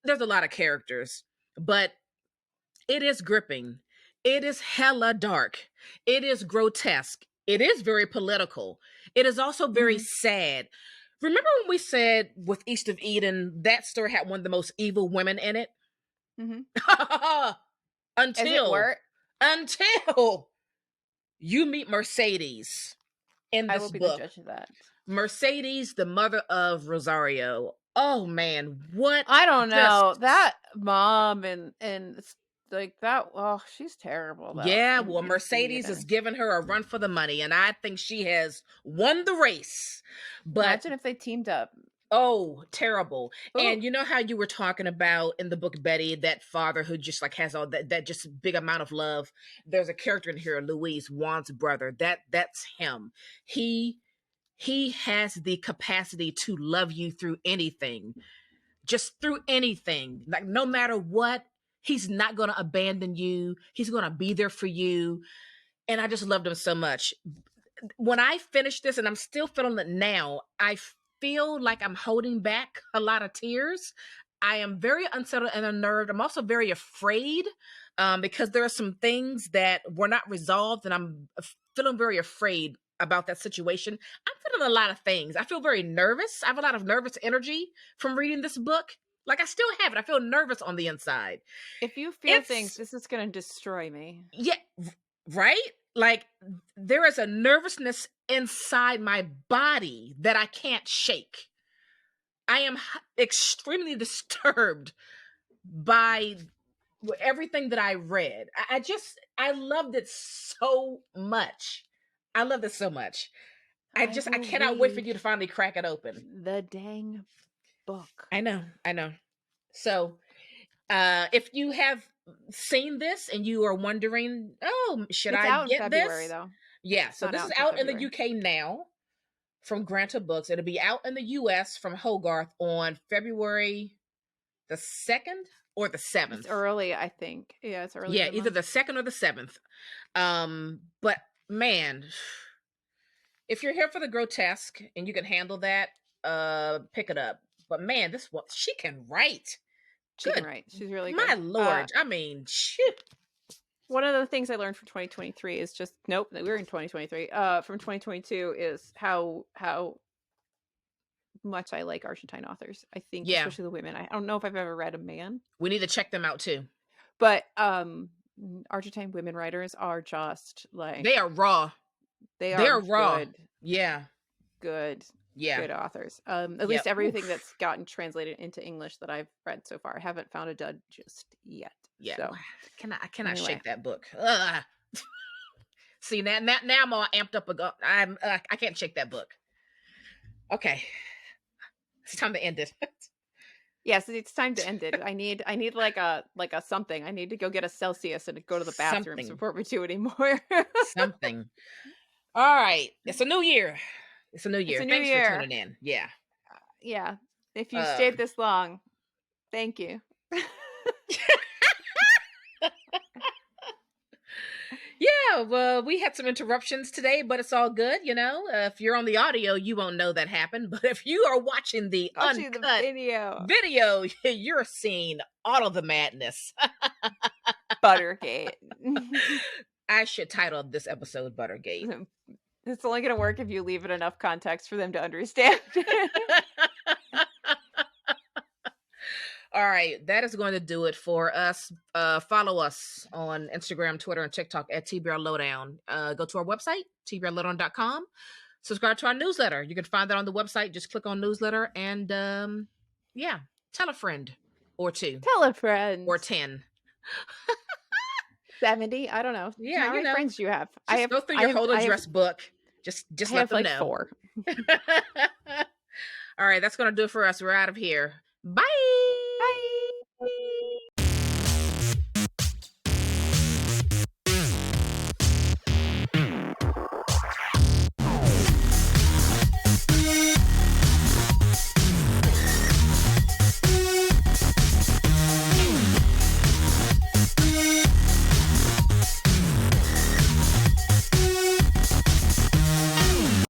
There's a lot of characters, but it is gripping. It is hella dark. It is grotesque. It is very political. It is also very sad. Remember when we said with East of Eden, that story had one of the most evil women in it? Until you meet Mercedes in this book. I will be the judge of that. Mercedes, the mother of Rosario. Oh man, what? I don't know. That mom and like that. Oh, she's terrible. Yeah, well, Mercedes is giving her a run for the money, and I think she has won the race. But imagine if they teamed up. Oh, terrible. Ooh. And you know how you were talking about in the book, Betty, that father who just like has all that just big amount of love. There's a character in here, Luis, Juan's brother. That's him. He has the capacity to love you through anything. Just through anything. Like no matter what, he's not going to abandon you. He's going to be there for you. And I just loved him so much. When I finished this, and I'm still feeling it now, I feel like I'm holding back a lot of tears. I am very unsettled and unnerved. I'm also very afraid because there are some things that were not resolved, and I'm feeling very afraid about that situation. I'm feeling a lot of things. I feel very nervous. I have a lot of nervous energy from reading this book. Like I still have it. I feel nervous on the inside. If you feel things, this is going to destroy me. Yeah, right? Like there is a nervousness inside my body that I can't shake. I am extremely disturbed by everything that I read. I loved it so much. I love this so much. I cannot wait for you to finally crack it open. The dang book. I know. So, if you have seen this and you are wondering, should I get February, this? Though. Yeah. So this is out in the UK now from Granta Books. It'll be out in the US from Hogarth on February the 2nd or the 7th. It's early, I think. Yeah, it's early. Yeah, either the 2nd or the 7th. But man, if you're here for the grotesque and you can handle that, pick it up. But man, this one, she can write. She can write. She's really My good. Lord. I mean, shit. One of the things I learned from 2023 is just we're in 2023. From 2022 is how much I like Argentine authors. I think, especially the women. I don't know if I've ever read a man. We need to check them out too. But Argentine women writers are just like, they are raw. They are raw. Good. Yeah. Good. Yeah. Good authors. At least everything that's gotten translated into English that I've read so far. I haven't found a dud just yet. Yeah. So I cannot shake that book. Ugh. See, now I'm all amped up. I can't shake that book. Okay. It's time to end it. Yes, it's time to end it. I need like a something. I need to go get a Celsius and go to the bathroom before we do anymore. Something. All right. It's a new year. Thanks for tuning in. Yeah. Yeah. If you stayed this long, thank you. Yeah, well, we had some interruptions today, but it's all good, you know. If you're on the audio, you won't know that happened. But if you are watching the uncut video, you're seeing all of the madness. Buttergate. I should title this episode Buttergate. It's only going to work if you leave it enough context for them to understand. All right, that is going to do it for us. Follow us on Instagram, Twitter, and TikTok at TBR Lowdown. Go to our website, tbrlowdown.com. Subscribe to our newsletter. You can find that on the website. Just click on newsletter and, tell a friend or two. Tell a friend. Or 10. 70? I don't know. Yeah, how many friends do you have? Just go through your whole address book. Just let them know. 4. All right, that's going to do it for us. We're out of here. Bye.